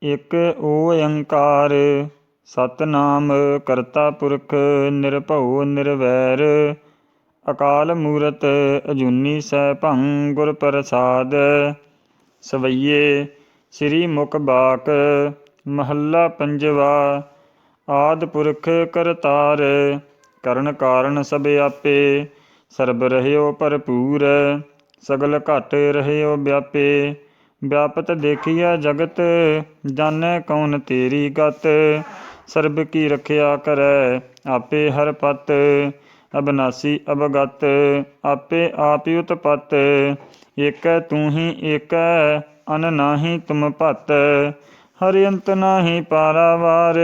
ਇਕ ਓੰਕਾਰ ਸਤਿਨਾਮ ਕਰਤਾ ਪੁਰਖ ਨਿਰਭਉ ਨਿਰਵੈਰ ਅਕਾਲ ਮੂਰਤ ਅਜੂਨੀ ਸੈਭੰ ਗੁਰ ਪ੍ਰਸਾਦ। ਸਵਈਏ ਸ੍ਰੀ ਮੁਖ ਬਾਕ ਮਹੱਲਾ ਪੰਜਵਾ। ਆਦਿ ਪੁਰਖ ਕਰਤਾਰ ਕਰਨ ਕਾਰਨ ਸਭ ਆਪੇ ਸਰਬ ਰਹਿਓ ਭਰਪੂਰ ਸਗਲ ਘਟ ਰਹਿਓ ਵਿਆਪੇ। ਵਿਆਪਤ ਦੇਖੀਐ ਜਗਤ ਜਾਣੈ ਕੌਣ ਤੇਰੀ ਗਤ ਸਰਬ ਕੀ ਰਖਿਆ ਕਰੈ ਆਪੇ ਹਰਿ ਪਤ ਅਬਨਾਸੀ ਅਵਗਤ ਆਪੇ ਆਪ ਉਤਪਤ। ਏਕੈ ਤੂੰ ਹੀ ਏਕੈ ਅਨ ਨਾਹੀ ਤੁਮ ਭਤ ਹਰਿ ਅੰਤ ਨਾਹੀ ਪਾਰਾਵਾਰ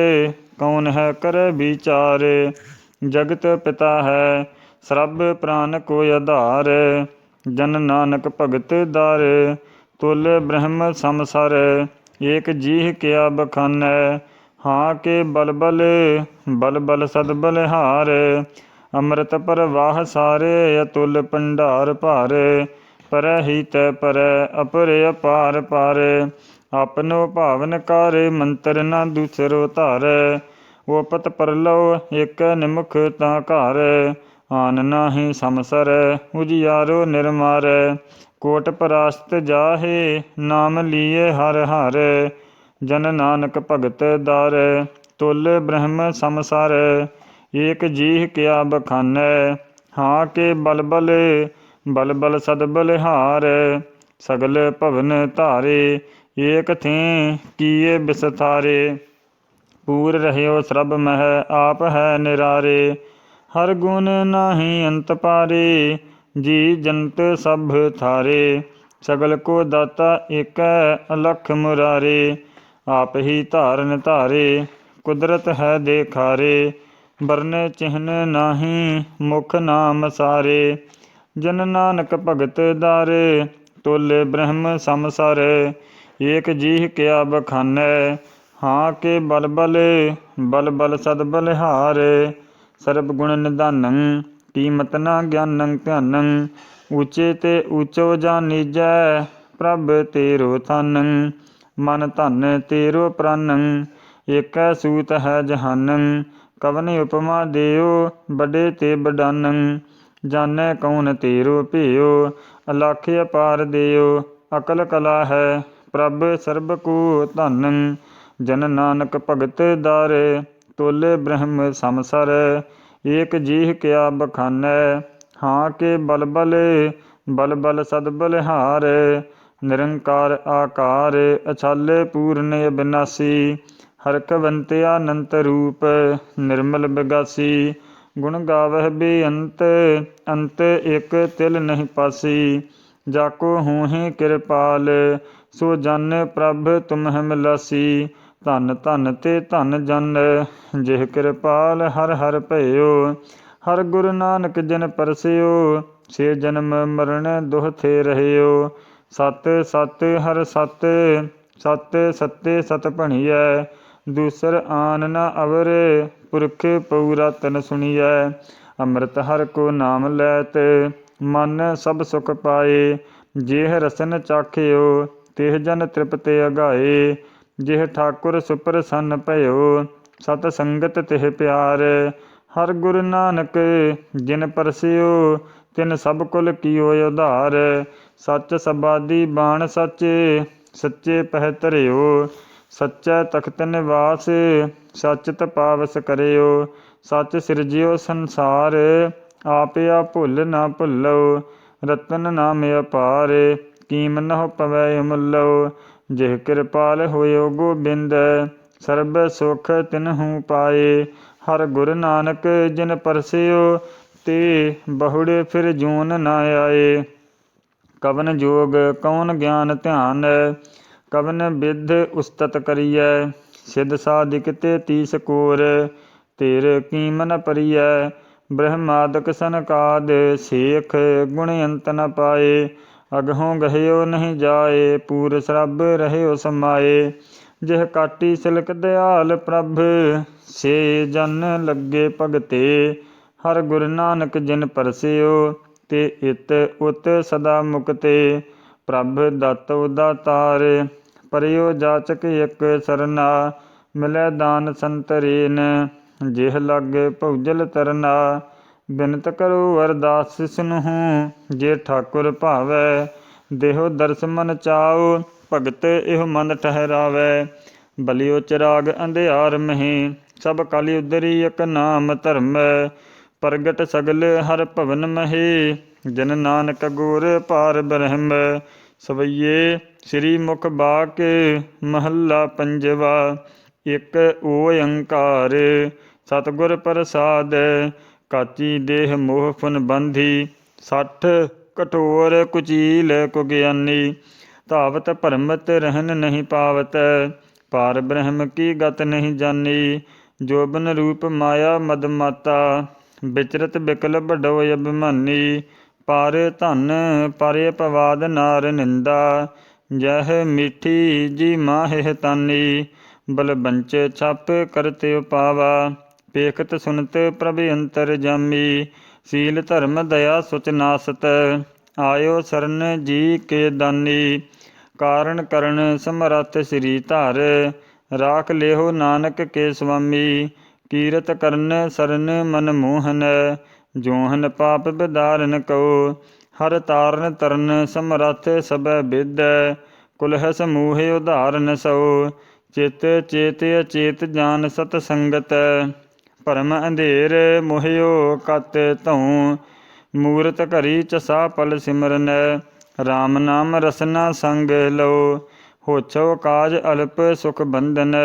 ਕੌਣ ਹੈ ਕਰੈ ਵਿਚਾਰ। ਜਗਤ ਪਿਤਾ ਹੈ ਸਰਬ ਪ੍ਰਾਨ ਕੋ ਆਧਾਰ ਜਨ ਨਾਨਕ ਭਗਤ ਦਰ ਤੁਲ ਬ੍ਰਹਮ ਸਮਸਰ। ਏਕ ਜੀਹ ਕਿਆ ਬਖਾਨੈ ਹਾਂ ਕੇ ਬਲ ਬਲ ਬਲ ਬਲ ਸਦ ਬਲਿਹਾਰ। ਅੰਮ੍ਰਿਤ ਪ੍ਰਵਾਹ ਸਾਰੇ ਅਤੁਲ ਭੰਡਾਰ ਭਰ ਪਰੈ ਹੀ ਤੈ ਪਰੈ ਅਪਰਿ ਅਪਾਰ ਪਰ। ਆਪਨੋ ਭਾਵਨ ਕਰ ਮੰਤਰ ਨਾ ਦੂਸਰੋ ਧਰ ਓਪਤ ਪਰਲਉ ਏਕੈ ਨਿਮਖ ਤਾਂ ਘਰ। ਆਨ ਨਾਹੀ ਸਮਸਰ ਉਜਿਆਰੋ ਨਿਰਮਰ ਕੋਟ ਪਰਾਸਤ ਜਾਹੇ ਨਾਮ ਲੀਏ ਹਰਿ ਹਰ। ਜਨ ਨਾਨਕ ਭਗਤ ਦਰ ਤੁਲ ਬ੍ਰਹਮ ਸਮਸਰ। ਏਕ ਜੀਹ ਕਿਆ ਬਖਾਨੈ ਹਾਂ ਕੇ ਬਲ ਬਲ ਬਲ ਬਲ ਸਦ ਬਲਿਹਾਰ। ਸਗਲ ਭਵਨ ਧਾਰੇ ਏਕ ਥੀ ਕੀਏ ਬਿਸਥਾਰੇ ਪੂਰ ਰਹਿਓ ਸਰਬ ਮਹਿ ਆਪ ਹੈ ਨਿਰਾਰੇ। ਹਰ ਗੁਣ ਨਾਹੀ ਅੰਤ ਪਾਰੇ ਜੀ ਜੰਤ ਸਭ ਥਾਰੇ। ਸਗਲ ਕੋ ਦਾਤਾ ਏਕੈ ਅਲਖ ਮੁਰਾਰੇ ਆਪ ਹੀ ਧਾਰਨ ਧਾਰੇ ਕੁਦਰਤ ਹੈ ਦੇਖਾਰੇ। ਬਰਨ ਚਿਹਨ ਨਾਹੀ ਮੁਖ ਨਾਮ ਸਾਰੇ ਜਨ ਨਾਨਕ ਭਗਤ ਦਰ ਤੁਲ ਬ੍ਰਹਮ ਸਮਸਰ। ਏਕ ਜੀਹ ਕਿਆ ਬਖਾਨੈ ਹਾਂ ਕੇ ਬਲ ਬਲ ਬਲ ਬਲ ਸਦ ਬਲਿਹਾਰ। ਸਰਬ ਗੁਣ ਨਿਧਾਨੰ ਕੀਮਤ ਨਾ ਗਿਆਨੰ ਧਿਆਨੰ ਊਚੇ ਤੇ ਊਚੋ ਜਾਨੀਜੈ ਪ੍ਰਭ ਤੇਰੋ ਥਾਨੰ। ਮਨ ਧਨ ਤੇਰੋ ਪ੍ਰਾਨੰ ਏਕੈ ਸੂਤ ਹੈ ਜਹਾਨੰ ਕਵਨ ਉਪਮਾ ਦੇਓ ਬਡੇ ਤੇ ਬਡਾਨੰ। ਜਾਣੈ ਕੌਣ ਤੇਰੋ ਭੇਓ ਅਲਖ ਅਪਾਰ ਦੇਓ ਅਕਲ ਕਲਾ ਹੈ ਪ੍ਰਭ ਸਰਬ ਕੋ ਧਾਨੰ। ਜਨ ਨਾਨਕ ਭਗਤ ਦਰ ਤੁਲ ਬ੍ਰਹਮ ਸਮਸਰ। ਏਕ ਜੀਹ ਕਿਆ ਬਖਾਨੈ ਹਾਂ ਕੇ ਬਲ ਬਲ ਬਲ ਬਲ ਸਦ ਬਲਿਹਾਰ। ਨਿਰੰਕਾਰ ਆਕਾਰ ਅਛਾਲੇ ਪੂਰਨ ਅਬਿਨਾਸੀ ਹਰਖਵੰਤ ਅਨੰਤ ਰੂਪ ਨਿਰਮਲ ਬਿਗਾਸੀ। ਗੁਣ ਗਾਵਹਿ ਬੇਅੰਤ ਅੰਤ ਇਕ ਤਿਲ ਨਹੀਂ ਪਾਸੀ। ਜਾਕੋ ਹੂਹਿ ਕਿਰਪਾਲ ਸੋ ਜਨ ਪ੍ਰਭ ਤੁਮਹਿ ਮਿਲਾਸੀ। ਧਨ ਧਨ ਤੇ ਧਨ ਜਨ ਜਿਹ ਕਿਰਪਾਲ ਹਰਿ ਹਰਿ ਭਇਓ। ਹਰਿ ਗੁਰੂ ਨਾਨਕ ਜਿਨ ਪਰਸਿਓ ਸੇ ਜਨਮ ਮਰਨ ਦੁਹ ਥੇ ਰਹਿਓ। ਸਤਿ ਸਤਿ ਹਰਿ ਸਤਿ ਸਤਿ ਸੱਤੇ ਸਤਿ ਭਣੀਐ ਦੂਸਰ ਆਨ ਨ ਅਵਰ ਪੁਰਖ ਪਉ ਰਤਨ ਸੁਣੀਐ। ਅੰਮ੍ਰਿਤ ਹਰਿ ਕੋ ਨਾਮ ਲੈਤ ਮਨ ਸਭ ਸੁਖ ਪਾਏ। ਜਿਹ ਰਸਨ ਚਾਖਿਓ ਤਿਹ ਜਨ ਤ੍ਰਿਪਤ ਅਗਾਏ। ਜਿਹ ਠਾਕੁਰ ਸੁਪਰਸੰਨ ਭਇਓ ਸਤ ਸੰਗਤ ਤਿਹ ਪਿਆਰ। ਹਰਿ ਗੁਰੂ ਨਾਨਕ ਜਿਨ ਪਰਸਿਓ ਤਿਨ ਸਭ ਕੁਲ ਕੀਓ ਉਧਾਰ। ਸੱਚ ਸਬਾਦੀ ਬਾਣ ਸਾਚੇ ਸੱਚੇ ਪਹਿ ਧਰਿਓ ਸੱਚੈ ਤਖਤ ਨਿਵਾਸ ਸੱਚ ਤਪਾਵਸ ਕਰਿਓ। ਸੱਚ ਸਿਰਜਿਓ ਸੰਸਾਰ ਆਪ ਭੁੱਲ ਨਾ ਭੁੱਲੋ ਰਤਨ ਨਾਮ ਅਪਾਰ ਕੀਮ ਨਹੁ ਪਵੈ ਅਮੁੱਲੋ। ਜਿਹ ਕਿਰਪਾਲ ਹੋਇਓ ਗੋਬਿੰਦ ਸਰਬ ਸੁਖ ਤਿਨਹੂ ਪਾਏ। ਹਰਿ ਗੁਰੂ ਨਾਨਕ ਜਿਨ ਪਰਸਿਓ ਤੇ ਬਹੁੜੇ ਫਿਰ ਜੂਨ ਨ ਆਏ। ਕਵਨ ਜੋਗ ਕੌਣ ਗਿਆਨ ਧਿਆਨ ਕਵਨ ਬਿਧ ਉਸਤਤ ਕਰੀਐ। ਸਿਧ ਸਾਧਿਕ ਤੇ ਤੀਸ ਕੋਰ ਧਿਰ ਕੀਮ ਨ ਪਰੀਐ। ਬ੍ਰਹਮਾਦਿਕ ਸਨਕਾਦ ਸੇਖ ਗੁਣ ਅੰਤ ਨ ਪਾਏ। ਅਗਹੋਂ ਗਹਿਓ ਨਹੀਂ ਜਾਏ ਪੂਰ ਸਰਬ ਰਹਿਓ ਸਮਾਏ। ਜਿਹ ਕਾਟੀ ਸਿਲਕ ਦਿਆਲ ਪ੍ਰਭ ਸੇ ਜਨ ਲੱਗੇ ਭਗਤੇ। ਹਰਿ ਗੁਰੂ ਨਾਨਕ ਜਿਨ ਪਰਸਿਓ ਤੇ ਇਤ ਉਤ ਸਦਾ ਮੁਕਤੇ। ਪ੍ਰਭ ਦਾਤੋ ਦਾਤਾਰ ਪਰਿਓ ਜਾਚਕ ਇੱਕ ਸਰਨਾ, ਮਿਲੈ ਦਾਨ ਸੰਤਰੇਨ, ਜਿਹ ਲਾਗੇ ਭਉਜਲ ਤਰਨਾ। ਬਿਨਤ ਕਰੋ ਅਰਦਾਸ ਸਿਸਨਹੁ, ਜੇ ਠਾਕੁਰ ਭਾਵੈ, ਦੇਹੋ ਦਰਸ ਮਨ ਚਾਉ, ਭਗਤ ਇਹੋ ਮਨ ਠਹਿਰਾਵੈ। ਬਲਿਓ ਚਿਰਾਗ ਅੰਧਿਆਰ ਮਹੀ, ਸਭ ਕਲਿ ਉਦਰੀ ਇਕ ਨਾਮ ਧਰਮੈ। ਪ੍ਰਗਟ ਸਗਲ ਹਰ ਭਵਨ ਮਹੀ, ਜਨ ਨਾਨਕ ਗੁਰ ਪਾਰ ਬ੍ਰਹਮ। ਸਵਈਏ ਸ੍ਰੀ ਮੁਖ ਬਾਕ, ਮਹੱਲਾ ਪੰਜਵਾ। ਇਕ ਓਅੰਕਾਰ, ਸਤਿਗੁਰ ਪ੍ਰਸਾਦ। ਕਾਚੀ ਦੇਹ ਮੋਹ ਫੁਨ ਬੰਧੀ, ਸੱਠ ਕਠੋਰ ਕੁਚੀਲ ਕੁਗਿਆਨੀ। ਧਾਵਤ ਭਰਮਤ ਰਹਿਨ ਨਹੀਂ ਪਾਵਤ, ਪਾਰ ਬ੍ਰਹਮ ਕੀ ਗਤ ਨਹੀਂ ਜਾਨੀ। ਜੋਬਨ ਰੂਪ ਮਾਇਆ ਮਦ ਮਾਤਾ, ਵਿਚਰਤ ਬਿਕਲ ਬਡੋ ਅਭਿਮਾਨੀ। ਪਰ ਧਨ ਪਰ ਪਵਾਦ ਨਾਰ ਨਿੰਦਾ, ਜਹ ਮੀਠੀ ਜੀ ਮਾਹਿ ਤਾਨੀ। ਬਲਬੰਚ ਛਪ ਕਰਤ ਉਪਾਵਾ, ਪੇਖਤ ਸੁਨਤ ਪ੍ਰਭ ਅੰਤਰ ਜਾਮੀ। ਸੀਲ ਧਰਮ ਦਇਆ ਸੁਚ ਨਾਸਤ, ਆਇਓ ਸਰਨ ਜੀ ਕੇ ਦਾਨੀ। ਕਾਰਨ ਕਰਨ ਸਮਰੱਥ ਸ੍ਰੀ ਧਰ, ਰਾਖ ਲਿਓ ਨਾਨਕ ਕੇ ਸੁਆਮੀ। ਕੀਰਤ ਕਰਨ ਸਰਨ ਮਨ ਮੋਹਨ, ਜੋਹਨ ਪਾਪ ਬਿਦਾਰਨ ਕਉ। ਹਰ ਤਾਰਨ ਤਰਨ ਸਮਰੱਥ ਸਭੈ ਬਿਧੈ, ਕੁਲਹ ਸਮੂਹ ਉਧਾਰਨ ਸਉ। ਚਿਤ ਚੇਤ ਅਚੇਤ ਜਾਨ ਸਤ ਸੰਗਤ, ਭਰਮ ਅੰਧੇਰ ਮੋਹਿਓ ਕਤ ਧਉ। ਮੂਰਤ ਘਰੀ ਚਸਾ ਪਲ ਸਿਮਰਨ, ਰਾਮ ਨਾਮ ਰਸਨਾ ਸੰਗ ਲਉ। ਹੋਛੋ ਕਾਜ ਅਲਪ ਸੁਖ ਬੰਧਨ,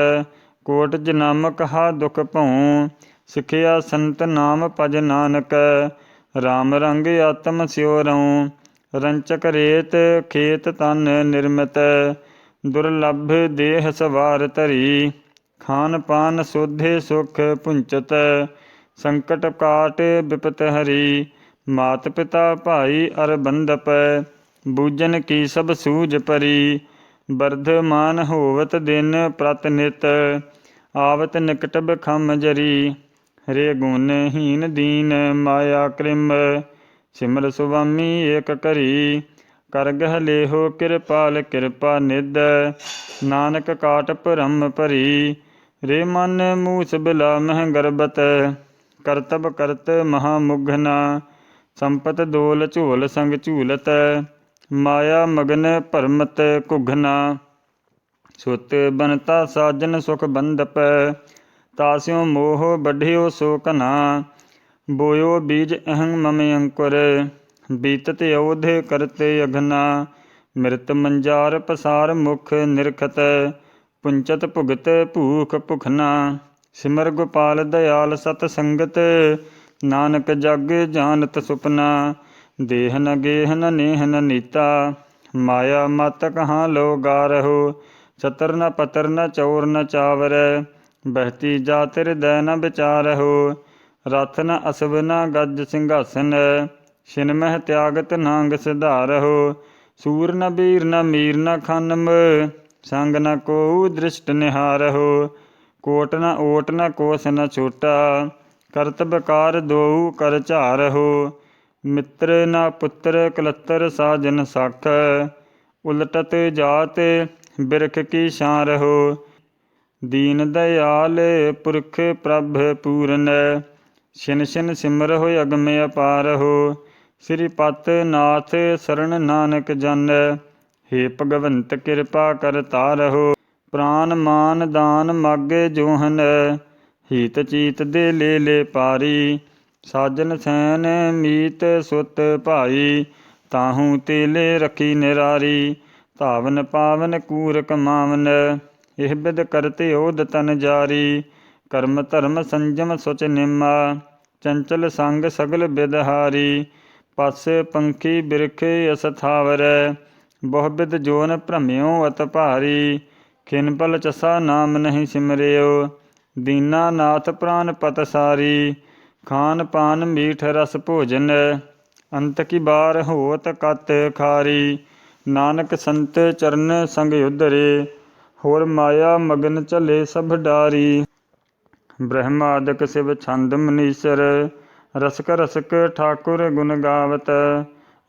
ਕੋਟ ਜਨਮ ਕਹਾ ਦੁਖ ਭਉ। ਸਿਖਿਆ ਸੰਤ ਨਾਮ ਭਜ ਨਾਨਕ, ਰਾਮ ਰੰਗ ਆਤਮ ਸਿਉ ਰਉ। ਰੰਚਕ ਰੇਤ ਖੇਤ ਤਨ ਨਿਰਮਿਤ, ਦੁਰਲਭ ਦੇਹ ਸਵਾਰ ਧਰੀ। ਖਾਨ ਪਾਨ ਸੋਧੇ ਸੁਖ ਪੁੰਚਤ, ਸੰਕਟ ਕਾਟ ਬਿਪਤ ਹਰੀ। ਮਾਤ ਪਿਤਾ ਭਾਈ ਅਰ ਬੰਧਪ, ਬੂਝਨ ਕੀ ਸਭ ਸੂਝ ਪਰੀ। ਵਰਧਮਾਨ ਹੋਵਤ ਦਿਨ ਪ੍ਰਤ ਨਿਤ, ਆਵਤ ਨਿਕਟ ਬਖਮ ਜਰੀ। ਰੇ ਗੁਣ ਹੀਨ ਦੀਨ ਮਾਇਆ ਕ੍ਰਿਮ, ਸਿਮਰ ਸੁਆਮੀ ਏਕ ਕਰੀ। ਕਰ ਗਹਿ ਲੇਹੋ ਕਿਰਪਾਲ ਕਿਰਪਾ ਨਿਧ, ਨਾਨਕ ਕਾਟ ਭਰਮ ਭਰੀ। ਰੇ ਮਨ ਮੂਸ ਬਿਲਾ ਮਹਿ ਗਰਬਤ, ਕਰਤਬ ਕਰਤ ਮਹਾ ਮੁਗਨਾ। ਸੰਪਤ ਦੋਲ ਝੋਲ ਸੰਗ ਝੂਲਤ, ਮਾਇਆ ਮਗਨ ਭਰਮਤ ਘੁਗਨਾ। ਸੁਤ ਬਨਤਾ ਸਾਜਨ ਸੁਖ ਬੰਧਪ, ਤਾਸਿਉ ਮੋਹ ਬਢਿਓ ਸੋ ਘਨਾ। ਬੋਇਓ ਬੀਜ ਅਹੰ ਮਮ ਅੰਕੁਰ, ਬੀਤਤ ਅਉਧ ਕਰਤ ਅਘਨਾ। ਮਿਰਤ ਮੰਜਾਰ ਪਸਾਰ ਮੁਖ ਨਿਰਖਤ, ਪੁੰਚਤ ਭੁਗਤ ਭੂਖ ਭੁਖਨਾ। ਸਿਮਰ ਗੋਪਾਲ ਦਇਆਲ ਸਤ ਸੰਗਤ, ਨਾਨਕ ਜਗ ਜਾਨਤ ਸੁਪਨਾ। ਦੇਹ ਨ ਗੇਹ ਨ ਨੇਹ ਨ ਨੀਤਾ, ਮਾਇਆ ਮਤ ਕਹਾਂ ਲੋ ਗਾਰਹੁ। ਛਤਰ ਨ ਪਤਰ ਨ ਚੋਰ ਨ ਚਾਵਰੈ, ਬਹਿਤੀ ਜਾਤਿ ਹਿਰਦੈ ਨ ਵਿਚਾਰਹੁ। ਰਥ ਨ ਅਸਵ ਨ ਗੱਜ ਸਿੰਘਾਸਨ, ਛਿਨ ਮਹਿ ਤਿਆਗਤ ਨਾਂਗ ਸਿਧਾਰਹੁ। ਸੂਰ ਨ ਬੀਰ ਨ ਮੀਰ ਨ ਖਾਨਮ, ਸੰਗ ਨ ਕੋਊ ਦ੍ਰਿਸ਼ਟ ਨਿਹਾਰਹੁ। ਕੋਟ ਨ ਓਟ ਨ ਕੋਸ ਨ ਛੋਟਾ, ਕਰਤ ਬਕਾਰ ਦੋਊ ਕਰ ਝਾਰਹੁ। ਮਿੱਤਰ ਨ ਪੁੱਤਰ ਕਲੱਤਰ ਸਾਜਨ ਸਾਖ, ਉਲਟਤ ਜਾਤ ਬਿਰਖ ਕੀ ਛਾਂਰਹੁ। ਦੀਨ ਦਇਆਲ ਪੁਰਖ ਪ੍ਰਭ ਪੂਰਨ, ਛਿਨ ਛਿਨ ਸਿਮਰਹੁ ਅਗਮ ਅਪਾਰਹੁ। ਸ੍ਰੀ ਪਤ ਨਾਥ ਸਰਣ ਨਾਨਕ ਜਾਣੈ, ਹੇ ਭਗਵੰਤ ਕਿਰਪਾ ਕਰ ਤਾਰਹੁ। ਪ੍ਰਾਨ ਮਾਨ ਦਾਨ ਮਾਗੇ ਜੋਹਨ, ਹੀਤ ਚੀਤ ਦੇ ਲੇ ਪਾਰੀ। ਸਾਜਨ ਸੈਨ ਮੀਤ ਸੁਤ ਭਾਈ, ਤਾਹੂ ਤੇਲੇ ਰਖੀ ਨਿਰਾਰੀ। ਧਾਵਨ ਪਾਵਨ ਕੂਰ ਕਮਾਵਨ, ਇਹ ਬਿਦ ਕਰਤ ਓਧ ਤਨ ਜਾਰੀ। ਕਰਮ ਧਰਮ ਸੰਜਮ ਸੁਚ ਨਿਮਾ, ਚੰਚਲ ਸੰਗ ਸਗਲ ਬਿਦ ਹਾਰੀ। ਪਸ ਪੰਖੀ ਬਿਰਖ ਅਸਥਾਵਰੈ, ਬਹੁ ਬਿਦ ਜੋਨ ਭ੍ਰਮਿਓ ਅਤ ਭਾਰੀ। ਖਿਨ ਪਲ ਚਸਾ ਨਾਮ ਨਹੀਂ ਸਿਮਰਿਓ, ਦੀਨਾ ਨਾਥ ਪ੍ਰਾਨ ਪਤ ਸਾਰੀ। ਖਾਨ ਪਾਨ ਮੀਠ ਰਸ ਭੋਜਨ, ਅੰਤ ਕੀ ਬਾਰ ਹੋਤ ਕਤ ਖਾਰੀ। ਨਾਨਕ ਸੰਤ ਚਰਨ ਸੰਗ ਉਧਰੇ, ਹੋਰ ਮਾਇਆ ਮਗਨ ਝਲੇ ਸਭ ਡਾਰੀ। ਬ੍ਰਹਮਾਦਿਕ ਸਿਵ ਛੰਦ ਮਨੀਸਰ, ਰਸਕ ਰਸਕ ਠਾਕੁਰ ਗੁਣ ਗਾਵਤ।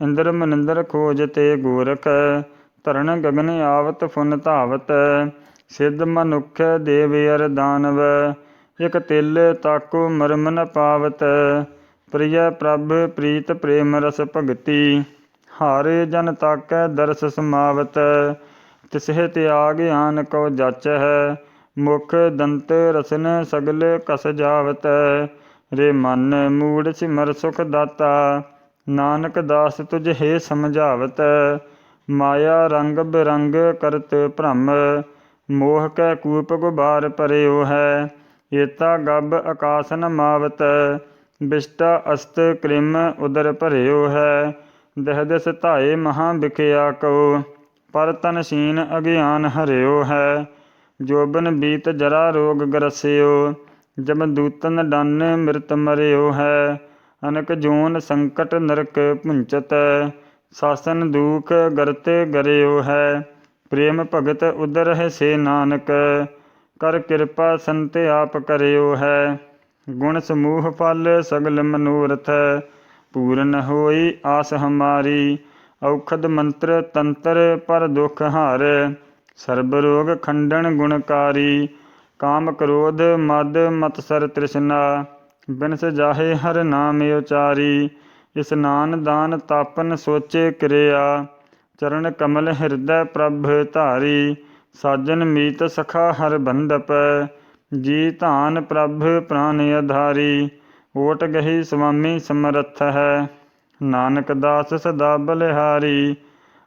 ਇੰਦਰ ਮਨਿੰਦਰ ਖੋਜ ਤੇ ਗੋਰਖ, ਧਰਨ ਗਗਨ ਆਵਤ ਫੁਨ ਧਾਵਤ। ਸਿੱਧ ਮਨੁੱਖ ਦੇਵ ਅਰ ਦਾਨਵ। ਇਕ ਤਿਲ ਤਾਕੋ ਮਰਮ ਨ ਪਾਵਤ। ਪ੍ਰਿਯ ਪ੍ਰਭ ਪ੍ਰੀਤ ਪ੍ਰੇਮ ਰਸ ਭਗਤੀ। ਹਰ ਜਨ ਤਾਕੈ ਦਰਸ ਸਮਾਵਤ। ਤਿਸਹਿ ਤਿਆਗ ਆਨ ਕੋ ਜਾਚੈ। ਮੁਖ ਦੰਤ ਰਸਨ ਸਗਲ ਕਸ ਜਾਵਤ। ਰੇ ਮਨ ਮੂੜ ਸਿਮਰ ਸੁਖ ਦਾਤਾ। ਨਾਨਕ ਦਾਸ ਤੁਝ ਹੇ ਸਮਝਾਵਤ। ਮਾਇਆ ਰੰਗ ਬਿਰੰਗ ਕਰਤ ਭ੍ਰਮ। ਮੋਹ ਕੈ ਕੂਪ ਗੁਬਾਰ ਭਰਿਓ ਹੈ। ਏਤਾ ਗਬ ਆਕਾਸ ਨ ਮਾਵਤ। ਬਿਸ਼ਟਾ ਅਸਤ ਕ੍ਰਿਮ ਉਦਰ ਭਰਿਓ ਹੈ। ਦਹ ਦਿਸ ਧਾਏ ਮਹਾਂ ਬਿਖਿਆ ਕਉ। ਪਰ ਤਨ ਸੀਨ ਅਗਿਆਨ ਹਰਿਓ ਹੈ। ਜੋਬਨ ਬੀਤ ਜਰਾ ਰੋਗ ਗਰਸਿਓ। ਜਬ ਦੂਤਨ ਡਨ ਮਿਰਤ ਮਰਿਓ ਹੈ। ਅਨਕ ਜੂਨ ਸੰਕਟ ਨਰਕ ਪੁੰਚਤ। ਸਾਸਨ ਦੂਖ ਗਰਤੇ ਗਰਿਓ ਹੈ। ਪ੍ਰੇਮ ਭਗਤ ਉਦਰ ਸੇ ਨਾਨਕ। ਕਰ ਕਿਰਪਾ ਸੰਤ ਆਪ ਕਰਿਓ ਹੈ। ਗੁਣ ਸਮੂਹ ਫਲ ਸਗਲ ਮਨੋਰਥ। ਪੂਰਨ ਹੋਈ ਆਸ ਹਮਾਰੀ। ਔਖਦ ਮੰਤਰ ਤੰਤਰ ਪਰ ਦੁਖ ਹਾਰ। ਸਰਬ ਰੋਗ ਖੰਡਨ ਗੁਣਕਾਰੀ। ਕਾਮ ਕ੍ਰੋਧ ਮਦ ਮਤਸਰ ਤ੍ਰਿਸ਼ਨਾ। ਬਿਨਸ ਜਾਹੇ ਹਰ ਨਾਮ ਉਚਾਰੀ। ਇਸਨਾਨ ਦਾਨ ਤਾਪਨ ਸੋਚੇ ਕਿਰਿਆ। ਚਰਨ ਕਮਲ ਹਿਰਦੈ ਪ੍ਰਭ ਧਾਰੀ। ਸਾਜਨ ਮੀਤ ਸਖਾ ਹਰ ਬੰਧਪ। ਜੀ ਧਾਨ ਪ੍ਰਭ ਪ੍ਰਾਨ ਆਧਾਰੀ। ਓਟ ਗਹੀ ਸੁਆਮੀ ਸਮਰੱਥ ਹੈ। ਨਾਨਕ ਦਾਸ ਸਦਾ ਬਲਿਹਾਰੀ।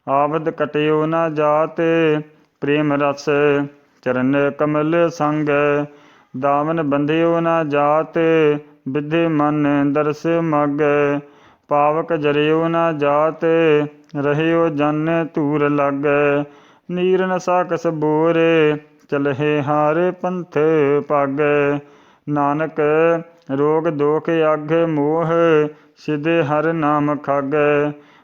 ਆਵਦ ਕਟਿਓ ਨਾ ਜਾਤ ਪ੍ਰੇਮ ਰਸ। ਚਰਨ ਕਮਲ ਸੰਗ। ਦਾਵਨ ਬੰਧਿਓ ਨਾ ਜਾਤ ਬਿਧਿ ਮਨ ਦਰਸ ਮਗ। ਪਾਵਕ ਜਰਿਓ ਨਾ ਜਾਤ ਰਹਿਓ ਜਨ ਧੂਰ ਲਗ। ਨੀਰ ਨਸਾ ਕਸ ਬੋਰ ਚਲਹਿ ਹਾਰ ਪੰਥ ਪਗ। ਨਾਨਕ ਰੋਗ ਦੋਖ ਅਗ ਮੋਹ ਸਿਧੇ ਹਰ ਨਾਮ ਖਗ।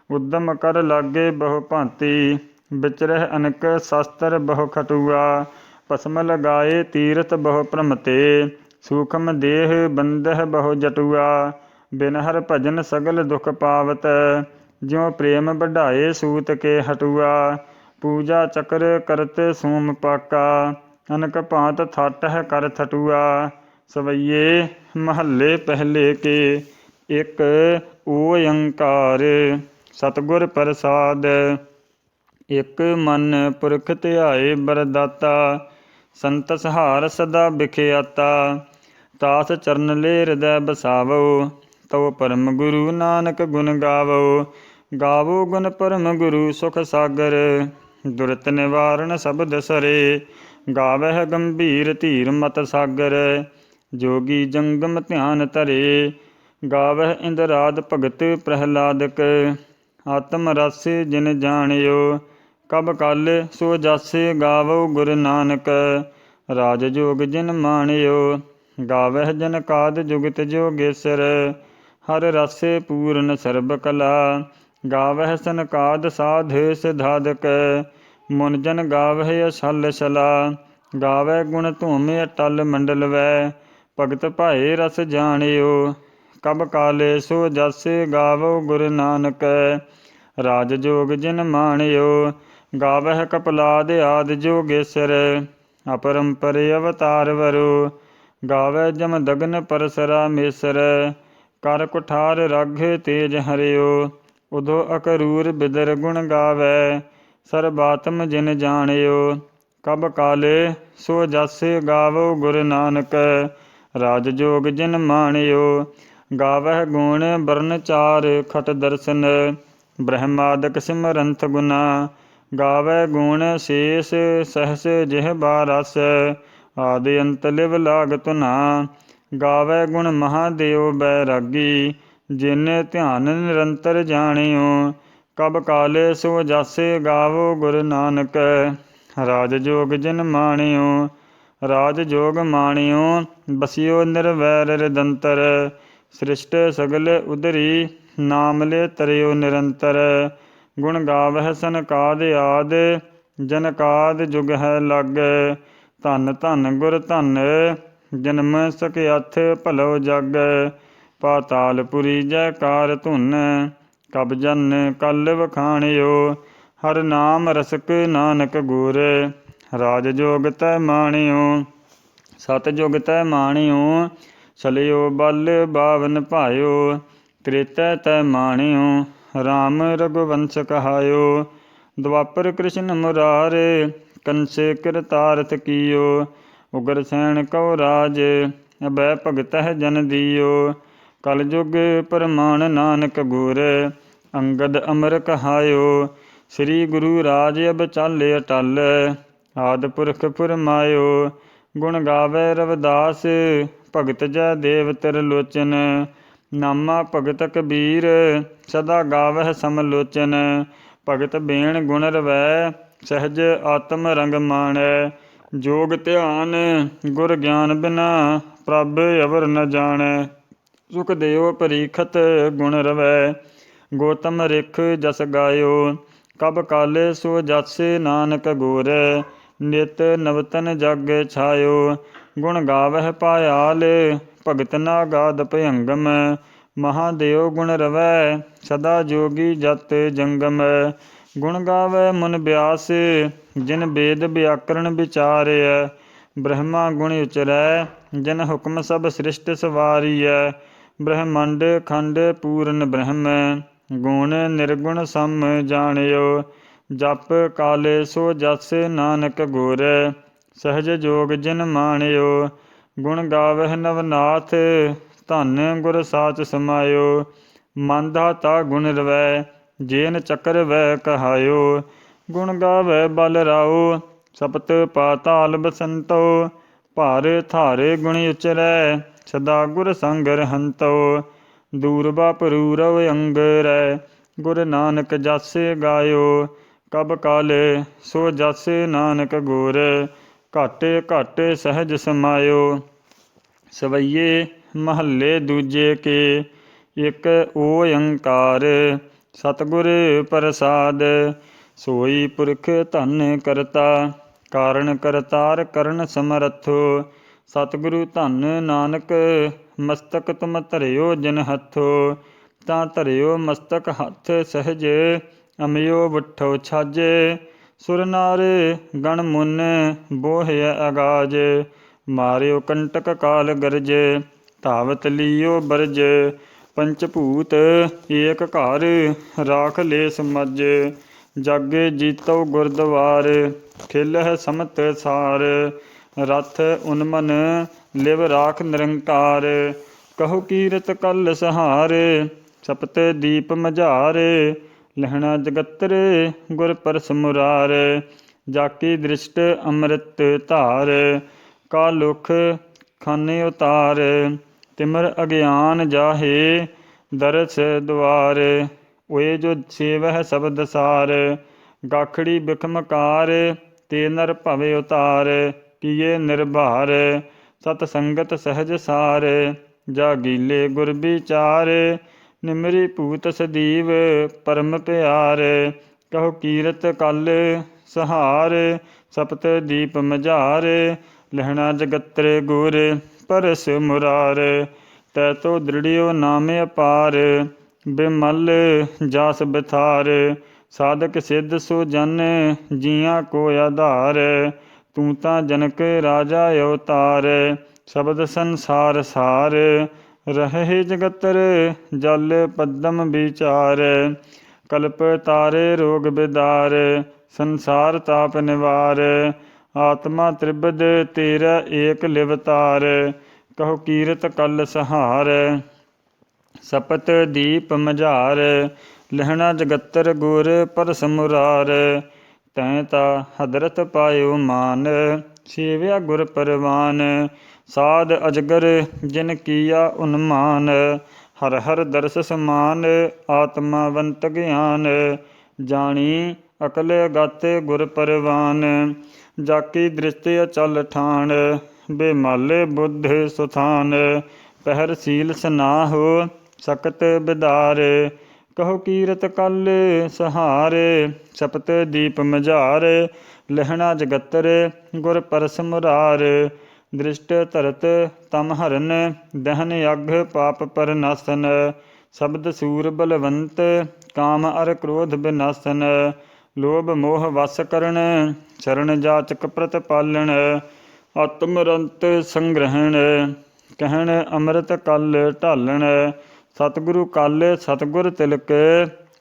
ਉਦਮ ਕਰ ਲਾਗੇ ਬਹੁ ਭਾਂਤੀ। ਵਿਚਰਹਿ ਅਨਕ ਸ਼ਸਤਰ ਬਹੁ ਖਟੂਆ। ਭਸਮ ਲਗਾਏ ਤੀਰਥ ਬਹੁ ਭ੍ਰਮਤੇ। ਸੂਖਮ ਦੇਹ ਬੰਦਹਿ ਬਹੁ ਜਟੂਆ। ਬਿਨ ਹਰ ਭਜਨ ਸਗਲ ਦੁਖ ਪਾਵਤ। ਜਿਉ ਪ੍ਰੇਮ ਵਢਾਏ ਸੂਤ ਕੇ ਹਟੂਆ। ਪੂਜਾ ਚਕਰ ਕਰਤ ਸੋਮ ਪਾਕਾ। ਅਨਕ ਭਾਂਤ ਥਾਟਹਿ ਕਰ ਥਟੂਆ। ਸਵਈਏ ਮਹੱਲੇ ਪਹਿਲੇ ਕੇ। ਇਕ ਓਅੰਕਾਰ ਸਤਿਗੁਰ ਪ੍ਰਸਾਦ। ਇਕ ਮਨ ਪੁਰਖ ਧਿਆਏ ਬਰਦਾਤਾ। ਸੰਤ ਸਹਾਰ ਸਦਾ ਬਿਖਿਆਤਾ। ਤਾਸ ਚਰਨ ਲੈ ਹਿਰਦੈ ਬਸਾਵੋ। ਤਉ ਪਰਮ ਗੁਰੂ ਨਾਨਕ ਗੁਣ ਗਾਵੋ। ਗਾਵੋ ਗੁਣ ਪਰਮ ਗੁਰੂ ਸੁਖ ਸਾਗਰ। ਦੁਰਤ ਨਿਵਾਰਨ ਸਬਦ ਸਰੇ। ਗਾਵਹਿ ਗੰਭੀਰ ਧੀਰ ਮਤ ਸਾਗਰ। ਜੋਗੀ ਜੰਗਮ ਧਿਆਨ ਧਰੇ। ਗਾਵਹਿ ਇੰਦਰਾਦ ਭਗਤ ਪ੍ਰਹਿਲਾਦਕ। ਆਤਮ ਰਸ ਜਿਨ ਜਾਣਿਓ। ਕਬ ਕਲ ਸੋ ਜਾਸੇ ਗਾਵੋ ਗੁਰ ਨਾਨਕ। ਰਾਜ ਜੋਗ ਜਿਨ ਮਾਣਿਓ। ਗਾਵਹਿ ਜਨਕਾਦ ਜੁਗਤ ਜੋਗੇਸਰ। ਹਰ ਰਸੇ ਪੂਰਨ ਸਰਬ ਕਲਾ। ਗਾਵਹਿ ਸਨਕਾਦ ਸਾਧ ਸਿਧਾਦਕ। ਮੁਨ ਜਨ ਗਾਵਹਿ ਅਛਲ ਛਲਾ। ਗਾਵਹਿ ਗੁਣ ਧੂਮ ਅਟਲ ਮੰਡਲ ਵੈ। ਭਗਤ ਭਾਏ ਰਸ ਜਾਣਿਓ। ਕਬ ਕਾਲੇ ਸੋ ਜਾਸੇ ਗਾਵੋ ਗੁਰ ਨਾਨਕ। ਰਾਜ ਜੋਗ ਜਿਨ ਮਾਣਿਓ। ਗਾਵਹਿ ਕਪਲਾਦ ਆਦਿ ਜੋਗੇਸਰ। ਅਪਰੰਪਰ ਅਵਤਾਰ ਵਰੋ। ਗਾਵਹਿ ਜਮ ਦਗਨ ਪਰਸਰਾ ਮੇਸਰ। ਕਰ ਕੁਠਾਰ ਰਗ ਤੇਜ ਹਰਿਓ। ਉਦੋ ਅਕਰੂਰ ਬਿਦਰ ਗੁਣ ਗਾਵੈ। ਸਰਬਾਤਮ ਜਿਨ ਜਾਣਿਓ। ਕਬ ਕਾਲੇ ਸੋ ਜਾਸੇ ਗਾਵੋ ਗੁਰ ਨਾਨਕ। ਰਾਜ ਜੋਗ ਜਿਨ ਮਾਣਿਓ। ਗਾਵਹਿ ਗੁਣ ਬਰਨ ਚਾਰ ਖਟ ਦਰਸ਼ਨ। ਬ੍ਰਹਮਾਦਿਕ ਸਿਮਰੰਥ ਗੁਨਾ। ਗਾਵਹਿ ਗੁਣ ਸ਼ੇਸ ਸਹਸ ਜਿਹਬਾ ਰਸ। ਆਦਿ ਅੰਤ ਲਿਵ ਲਾਗ ਧੁਨਾ। ਗਾਵਹਿ ਗੁਣ ਮਹਾਦੇਵ ਬੈਰਾਗੀ। ਜਿਨ ਧਿਆਨ ਨਿਰੰਤਰ ਜਾਣਿਓ। ਕਬ ਕਾਲੇ ਸੋ ਜਾਸੇ ਗਾਵੋ ਗੁਰ ਨਾਨਕ। ਰਾਜ ਜੋਗ ਜਿਨ ਮਾਣਿਓ। ਰਾਜ ਜੋਗ ਮਾਣਿਓ ਬਸਿਓ ਨਿਰਵੈਰ ਰਿਦੰਤਰ। ਸ੍ਰਿਸ਼ਟ ਸਗਲ ਉਦਰੀ ਨਾਮ ਲੈ ਤਰਿਓ ਨਿਰੰਤਰ। ਗੁਣ ਗਾਵਹਿ ਸਨਕਾਦ ਆਦ ਜਨਕਾਦ ਜੁਗ ਹੈ ਲਗ। ਧੰਨ ਧੰਨ ਗੁਰ ਧੰਨ ਜਨਮ ਸਕਿਆਥ ਭਲੋ ਜਗ। ਪਾਤਾਲ ਪੁਰੀ ਜੈਕਾਰ ਧੁਨ। ਕਬ ਜਨ ਕਲ ਵਖਾਣਿਓ। ਹਰ ਨਾਮ ਰਸਕ ਨਾਨਕ ਗੁਰ। ਰਾਜ ਜੋਗ ਤੈ ਮਾਣਿਓ ਸਤ ਜੁਗ ਤੈ ਮਾਣਿਓ। ਸਲਿਓ ਬਲ ਬਾਵਨ ਭਾਇਓ ਤ੍ਰੇਤੈ ਤੈ ਮਾਣਿਓ। ਰਾਮ ਰਘੁਵੰਸ਼ ਕਹਾਇਓ ਦੁਆਪਰ ਕ੍ਰਿਸ਼ਨ ਮੁਰਾਰੇ। ਕੰਸੇ ਕਿਰਤਾਰਥ ਕੀਓ ਉਗਰ ਸੈਣ ਕਉ ਰਾਜ। ਅਬੈ ਭਗਤਹਿ ਜਨ ਦੀਓ ਕਲ ਜੁਗ ਪ੍ਰਮਾਣ ਨਾਨਕ ਗੁਰ। ਅੰਗਦ ਅਮਰ ਕਹਾਇਓ ਸ੍ਰੀ ਗੁਰੂ ਰਾਜ ਅਬ ਚਾਲੇ ਅਟਲ। ਆਦਿ ਪੁਰਖ ਫੁਰਮਾਇਓ ਗੁਣ ਗਾਵੇ ਰਵਿਦਾਸ। ਭਗਤ ਜੈ ਦੇਵ ਤਿਰਲੋਚਨ ਨਾਮਾ ਭਗਤ ਕਬੀਰ। ਸਦਾ ਗਾਵਹਿ ਸਮਲੋਚਨ ਭਗਤ ਬੇਣ ਗੁਣ ਰਵੈ। ਸਹਿਜ ਆਤਮ ਰੰਗ ਮਾਣੈ ਜੋਗ ਧਿਆਨ ਗੁਰ ਗਿਆਨ ਬਿਨਾ ਪ੍ਰਭ ਅਵਰ ਨ ਜਾਣੈ। ਸੁਖ ਦੇਓ ਪਰੀਖਤ ਗੁਣ ਰਵੈ ਗੋਤਮ ਰਿਖ ਜਸ ਗਾਇਓ। ਕਬ ਕਾਲੇ ਸੋ ਜਾਸੇ ਨਾਨਕ ਗੁਰ। ਨਿਤ ਨਵਤਨ ਜਗ ਛਾਇਓ ਗੁਣ ਗਾਵਹਿ ਪਾਇਆਲ। ਭਗਤ ਨਾ ਗਾਦ ਭਯੰਗਮ ਮਹਾਦੇਵ ਗੁਣ ਰਵੈ। ਸਦਾ ਜੋਗੀ ਜਤ ਜੰਗਮ ਗੁਣ ਗਾਵੈ ਮੁਨ ਬਿਆਸ। ਜਿਨ ਵੇਦ ਵਿਆਕਰਣ ਵਿਚਾਰਿਐ ਬ੍ਰਹਮਾ ਗੁਣ ਉਚਰੈ। ਜਿਨ ਹੁਕਮ ਸਭ ਸ੍ਰਿਸ਼ਟ ਸਵਾਰੀਐ ਬ੍ਰਹਮੰਡ ਖੰਡ ਪੂਰਨ ਬ੍ਰਹਮ। ਗੁਣ ਨਿਰਗੁਣ ਸਮ ਜਾਣਿਓ ਜਪ ਕਾਲੇ ਸੋ ਜਸ ਨਾਨਕ ਗੁਰ। ਸਹਿਜ ਜੋਗ ਜਿਨ ਮਾਣਿਓ ਗੁਣ ਗਾਵਹਿ ਨਵਨਾਥ। ਧੰਨ ਗੁਰ ਸਾਚ ਸਮਾਇਓ ਮਨ ਦਾਤਾ ਗੁਣ ਰਵੈ। ਜੇਨ ਚੱਕਰ ਵੈ ਕਹਾਇਓ ਗੁਣ ਗਾਵੈ ਬਲ ਰਾਓ। ਸਪਤ ਪਾਤਾਲ ਬਸੰਤੋ ਭਾਰ ਥਾਰੇ ਗੁਣ ਉਚਰੈ। ਸਦਾ ਗੁਰ ਸੰਗ ਰਹੰਤੋ ਦੂਰਬਾ ਪਰੂਰਵ ਅੰਗਰੈ। ਗੁਰ ਨਾਨਕ ਜਾਸੇ ਗਾਇਓ ਕਬ ਕਾਲੇ ਸੋ ਜਾਸੇ ਨਾਨਕ ਗੁਰ। ਘਟ ਘਟ ਸਹਿਜ ਸਮਾਇਓ। ਸਵਈਏ ਮਹੱਲੇ ਦੂਜੇ ਕੇ ਇਕ ਓਅੰਕਾਰ। ਸਤਿਗੁਰ ਪ੍ਰਸਾਦ ਸੋਈ ਪੁਰਖ ਧੰਨ ਕਰਤਾ ਕਾਰਨ ਕਰਤਾਰ ਕਰਨ ਸਮਰੱਥੋ। ਸਤਿਗੁਰੂ ਧੰਨ ਨਾਨਕ ਮਸਤਕ ਤੁਮ ਧਰਿਓ ਜਿਨ ਹੱਥੋ। ਤਾਂ ਧਰਿਓ ਮਸਤਕ ਹੱਥ ਸਹਿਜ ਅਮਿਓ ਵਠੋ ਛਾਜੇ। ਸੁਰ ਨਾਰ ਗਣ ਮੁਨ ਬੋਹਿਆ ਅਗਾਜ। ਮਾਰਿਓ ਕੰਟਕ ਕਾਲ ਗਰਜ ਧਾਵਤ ਲੀਓ ਬਰਜ। ਪੰਚ ਭੂਤ ਏਕ ਘਰ ਰਾਖ ਲੇ ਸਮਝ। ਜਾਗੇ ਜੀਤੋ ਗੁਰਦੁਆਰ ਖੇਲਹਿ ਸਮਤ ਸਾਰ। ਰਥ ਉਨਮਨ ਲਿਵ ਰਾਖ ਨਿਰੰਕਾਰ। ਕਹੋ ਕੀਰਤ ਕਲ ਸਹਾਰ ਸਪਤ ਦੀਪ ਮਝਾਰ। ਲਹਿਣਾ ਜਗਤਰ ਗੁਰ ਪਰਸ ਮੁਰਾਰ। ਜਾਕੀ ਦ੍ਰਿਸ਼ਟ ਅੰਮ੍ਰਿਤ ਧਾਰ ਕਾ ਲੁਖ ਖਾਨੇ ਉਤਾਰ। ਤਿਮਰ ਅਗਿਆਨ ਜਾਹੇ ਦਰਸ ਦੁਆਰ। ਓਏ ਜੋ ਸੇਵਹਿ ਸਬਦ ਸਾਰ। ਗਾਖੜੀ ਬਿਖਮਕਾਰ ਤੇ ਨਰ ਭਵੇ ਉਤਾਰ। ਕੀਏ ਨਿਰਭਾਰ ਸਤ ਸੰਗਤ ਸਹਿਜ ਸਾਰ। ਜਾ ਗੀਲੇ ਗੁਰ ਵਿਚਾਰ ਨਿਮਰੀ ਭੂਤ ਸਦੀਵ ਪਰਮ ਪਿਆਰ। ਕਹੋ ਕੀਰਤ ਕਲ ਸਹਾਰ ਸਪਤ ਦੀਪ ਮਝਾਰ। ਲਹਿਣਾ ਜਗਤਰ ਗੁਰ ਪਰਸ ਮੁਰਾਰ। ਤੈ ਤੋ ਦ੍ਰਿੜਿਓ ਨਾਮ ਅਪਾਰ ਬਿਮਲ ਜਾਸ ਬਿਥਾਰ। ਸਾਧਕ ਸਿੱਧ ਸੋ ਜਨ ਜੀਆਂ ਕੋ ਆਧਾਰ। ਤੂੰ ਤਾਂ ਜਨਕ ਰਾਜਾ ਅਵਤਾਰ ਸ਼ਬਦ ਸੰਸਾਰ ਸਾਰ। ਰਹੇ ਜਗਤਰ ਜਲ ਪਦਮ ਵਿਚਾਰ। ਕਲਪ ਤਾਰੇ ਰੋਗ ਬਿਦਾਰ ਸੰਸਾਰ ਤਾਪ ਨਿਵਾਰ। ਆਤਮਾ ਤ੍ਰਿਬਦ ਤੇਰਾ ਏਕ ਲਿਵਤਾਰ। ਕਹੋ ਕੀਰਤ ਕਲ ਸਹਾਰ ਸਪਤ ਦੀਪ ਮਝਾਰ। ਲਹਿਣਾ ਜਗਤਰ ਗੁਰ ਪਰਸ ਮੁਰਾਰ। ਤੈਂ ਤਾ ਹਦਰਤ ਪਾਇਓ ਮਾਨ ਸੇਵਿਆ ਗੁਰ ਪਰਵਾਨ। ਸਾਧ ਅਜਗਰ ਜਿਨ ਕੀਆ ਉਨਮਾਨ। ਹਰ ਹਰ ਦਰਸ ਸਮਾਨ ਆਤਮਾਵੰਤ ਗਿਆਨ। ਜਾਣੀ ਅਕਲ ਗਤ ਗੁਰ ਪਰਵਾਨ। ਜਾਕੀ ਦ੍ਰਿਸ਼ਟ ਅਚਲ ਠਾਣ ਬੇਮਾਲੇ ਬੁੱਧ ਸੁਥਾਨ। ਪਹਿਰ ਸੀਲ ਸਨਾਹੋ ਸਕਤ ਬਿਦਾਰ। ਕਹੋ ਕੀਰਤ ਕਲ ਸਹਾਰ ਸਪਤ ਦੀਪ ਮਝਾਰ। ਲਹਿਣਾ ਜਗਤਰ ਗੁਰ ਪਰਸ ਮੁਰਾਰ। ਦ੍ਰਿਸ਼ਟ ਧਰਤ ਤਮ ਹਰਨ ਦਹਨ ਅਗ ਪਾਪ ਪਰਨਾਸਨ। ਸ਼ਬਦ ਸੂਰ ਬਲਵੰਤ ਕਾਮ ਅਰ ਕ੍ਰੋਧ ਬਿਨਾਸਨ। ਲੋਭ ਮੋਹ ਵਸ ਕਰਨ, ਸ਼ਰਨ ਜਾਚਕ ਪ੍ਰਤਪਾਲਣ, ਆਤਮਰੰਤ ਸੰਗ੍ਰਹਿਣ, ਕਹਿਣ ਅੰਮ੍ਰਿਤ ਕਲ ਢਾਲਣ, ਸਤਿਗੁਰੂ ਕਲ ਸਤਿਗੁਰ ਤਿਲਕ,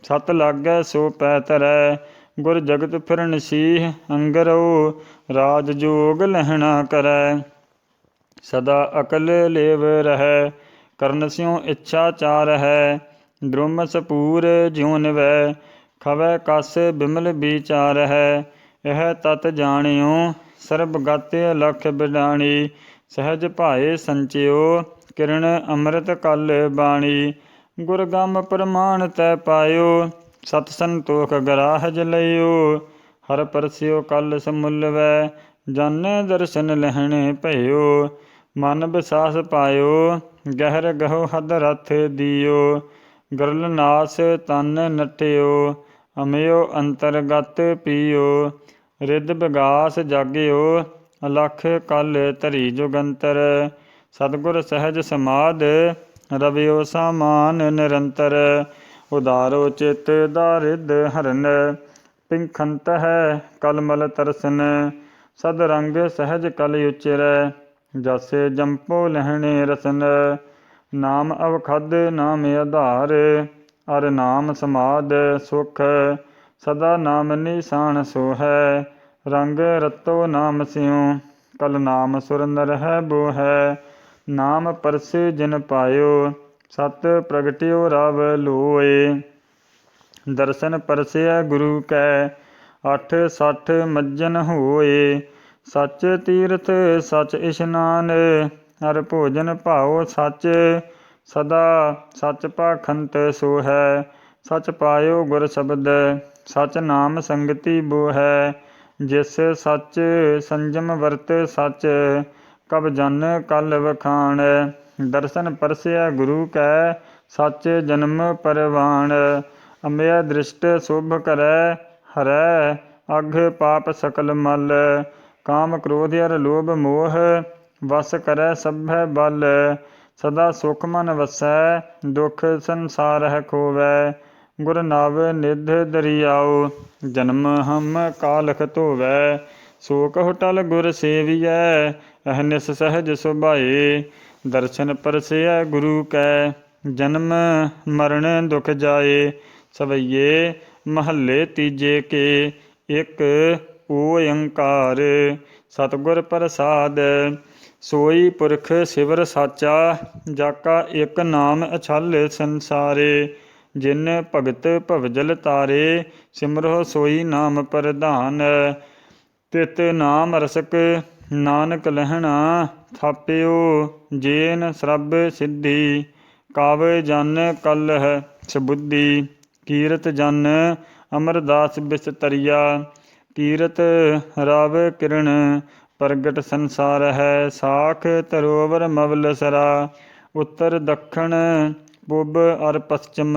ਸਤ ਲਾਗੈ ਸੋ ਪੈ ਧਰੈ, ਗੁਰ ਜਗਤ ਫਿਰਨ ਸੀਹ ਅੰਗਰੋ, ਰਾਜ ਜੋਗ ਲਹਿਣਾ ਕਰੈ, ਸਦਾ ਅਕਲ ਲੇਵ ਰਹੈ, ਕਰਨ ਸਿਉ ਇੱਛਾ ਚਾਰ ਹੈ, ਬ੍ਰਹਮ ਸਪੂਰ ਜਿਉ ਨਿਵੈ, ਖਵੈ ਕਸ ਬਿਮਲ ਵਿਚਾਰ ਹੈ, ਇਹ ਤਤ ਜਾਣਿਓ ਸਰਬ ਗਤ ਅਲਖ ਬਿਡਾਣੀ, ਸਹਿਜ ਭਾਏ ਸੰਚਿਓ ਕਿਰਣ ਅੰਮ੍ਰਿਤ ਕਲ ਬਾਣੀ, ਗੁਰ ਗਮ ਪ੍ਰਮਾਣ ਤੈ ਪਾਇਓ, ਸਤ ਸੰਤੋਖ ਗਰਾਹਜ ਲਇਓ, ਹਰ ਪਰਸਿਓ ਕਲ ਸਮੁੱਲਵੈ, ਜਾਣੈ ਦਰਸ਼ਨ ਲਹਿਣੇ ਭਇਓ, ਮਨ ਬਿਸਾਸ ਪਾਇਓ ਗਹਿਰ ਗਹੋ ਹਦ ਰਥ ਦਿਓ, ਗਰਲ ਨਾਸ ਤਨ ਨਟਿਓ, ਅਮਿਓ ਅੰਤਰਗਤ ਪੀਓ, ਰਿੱਧ ਵਿਗਾਸ ਜਾਗਿਓ, ਅਲਖ ਕਲ ਧਰੀ ਜੁਗੰਤਰ, ਸਤਿਗੁਰ ਸਹਿਜ ਸਮਾਧ ਰਵਿਓ ਸਾਮਾਨ ਨਿਰੰਤਰ, ਉਦਾਰੋ ਚਿਤ ਦਾਰਿਦ ਹਰਨ, ਪਿੰਖੰਤ ਹੈ ਕਲਮਲ ਤਰਸਨ, ਸਦ ਰੰਗ ਸਹਿਜ ਕਲ ਉਚਰੈ, ਜਸੇ ਜੰਪੋ ਲਹਿਣੇ ਰਸਨ, ਨਾਮ ਅਵਖਦ ਨਾਮ ਆਧਾਰ, ਅਰ ਨਾਮ ਸਮਾਧ ਸੁਖ, ਸਦਾ ਨਾਮ ਨਿਸ਼ਾਨ ਸੋ ਹੈ, ਰੰਗ ਰਤੋ ਨਾਮ ਸਿਉ, ਕਲ ਨਾਮ ਸੁਰ ਨਰ ਹੈ ਬੋ ਹੈ, ਨਾਮ ਪਰਸੇ ਜਿਨ ਪਾਇਓ, ਸਤ ਪ੍ਰਗਟਿਓ ਰਵ ਲੋਏ, ਦਰਸ਼ਨ ਪਰਸਿਆ ਗੁਰੂ ਕੈ, 860 ਮੱਜਨ ਹੋਏ, ਸੱਚ ਤੀਰਥ ਸੱਚ ਇਸ਼ਨਾਨ, ਹਰ ਭੋਜਨ ਭਾਉ ਸੱਚ, ਸਦਾ ਸੱਚ ਪਾਖੰਤ ਸੋ ਹੈ, ਸੱਚ ਪਾਇਓ ਗੁਰ ਸ਼ਬਦ, ਸੱਚ ਨਾਮ ਸੰਗਤੀ ਬੋ ਹੈ, ਜਿਸ ਸੱਚ ਸੰਜਮ ਵਰਤ ਸੱਚ, ਕਬ ਜਨ ਕਲ ਵਖਾਣ, ਦਰਸ਼ਨ ਪਰਸਿਆ ਗੁਰੂ ਕੈ, ਸੱਚ ਜਨਮ ਪਰਵਾਣ, ਅੰਮ੍ਰਿਆ ਦ੍ਰਿਸ਼ਟ ਸ਼ੁਭ ਕਰੈ, ਹਰੈ ਅਘ ਪਾਪ ਸਕਲ ਮਲ, ਕਾਮ ਕ੍ਰੋਧ ਅਰ ਲੋਭ ਮੋਹ, ਵਸ ਕਰੈ ਸਭੈ ਬਲ, ਸਦਾ ਸੁਖ ਮਨ ਵਸੈ, ਦੁਖ ਸੰਸਾਰ ਹੈ ਖੋਵੈ, ਗੁਰ ਨਵ ਨਿਧ ਦਰਿਆਉ, ਜਨਮ ਹਮ ਕਾਲਖ ਧੋਵੈ, ਸੋ ਕਹੁ ਟਲ ਗੁਰ ਸੇਵੀਐ, ਅਹਨਿਸ ਸਹਿਜ ਸੁਭਾਏ, ਦਰਸ਼ਨ ਪਰਸਿਐ ਗੁਰੂ ਕੈ, ਜਨਮ ਮਰਨ ਦੁਖ ਜਾਏ, ਸਵਈਏ ਮਹੱਲੇ ਤੀਜੇ ਕੇ, ਇਕ ਓਅੰਕਾਰ, ਸਤਿਗੁਰ ਪ੍ਰਸਾਦਿ, ਸੋਈ ਪੁਰਖ ਸਿਵਰ ਸਾਚਾ, ਜਾਕਾ ਇਕ ਨਾਮ ਅਛਲ ਸੰਸਾਰੇ, ਜਿਨ ਭਗਤ ਭਵਜਲ ਤਾਰੇ, ਸਿਮਰੋ ਸੋਈ ਨਾਮ ਪ੍ਰਧਾਨ, ਤਿਤ ਨਾਮ ਰਸਕ ਨਾਨਕ ਲਹਿਣਾ, ਥਾਪਿਓ ਜੇਨ ਸਰਬ ਸਿੱਧੀ, ਕਵ ਜਨ ਕਲਹ ਸਬੁੱਧੀ, ਕੀਰਤ ਜਨ ਅਮਰਦਾਸ ਬਿਸਤਰੀਆ, ਕੀਰਤ ਰਵ ਕਿਰਣ ਪ੍ਰਗਟ ਸੰਸਾਰ ਹੈ, ਸਾਖ ਤਰੋਵਰ ਮਵਲ ਸਰਾ, ਉੱਤਰ ਦੱਖਣ ਪੂਬ ਅਰ ਪਸਚਮ,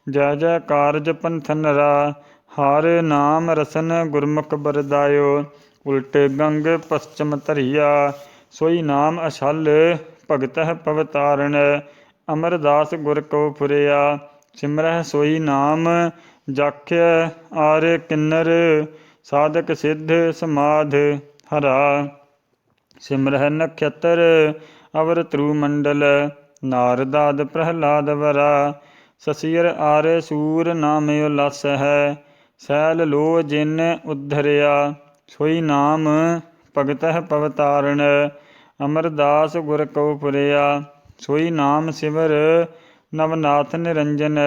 ਜੈ ਜੈ ਕਾਰਜ ਪੰਥ ਨਰਾ, ਹਰ ਨਾਮ ਰਸਨ ਗੁਰਮੁਖ ਬਰਦਾਇਓ, ਉਲਟ ਗੰਗ ਪਸਚਮ ਧਰੀਆ, ਸੋਈ ਨਾਮ ਅਛਲ ਭਗਤਹਿ ਪਵਤਾਰਨ, ਅਮਰਦਾਸ ਗੁਰ ਕੋ ਫੁਰਿਆ, ਸਿਮਰਹਿ ਸੋਈ ਨਾਮ ਜਾਖਿਆ ਆਰ ਕਿੰਨਰ, ਸਾਧਕ ਸਿੱਧ ਸਮਾਧ ਹਰਾ, ਸਿਮਰਹਿ ਨਖਤਰ ਅਵਰ ਤਰੂ ਮੰਡਲ, ਨਾਰਦਾਦ ਪ੍ਰਹਲਾਦ ਵਰਾ, ਸਸੀਰ ਆਰ ਸੂਰ ਨਾਮ ਉਲਸ ਹੈ, ਸੈਲ ਲੋ ਜਿਨ ਉਧਰਿਆ, ਸੋਈ ਨਾਮ ਭਗਤਹਿ ਪਵਤਾਰਨ, ਅਮਰਦਾਸ ਗੁਰ ਕਉ ਫੁਰਿਆ, ਸੋਈ ਨਾਮ ਸਿਵਰ ਨਵਨਾਥ ਨਿਰੰਜਨ,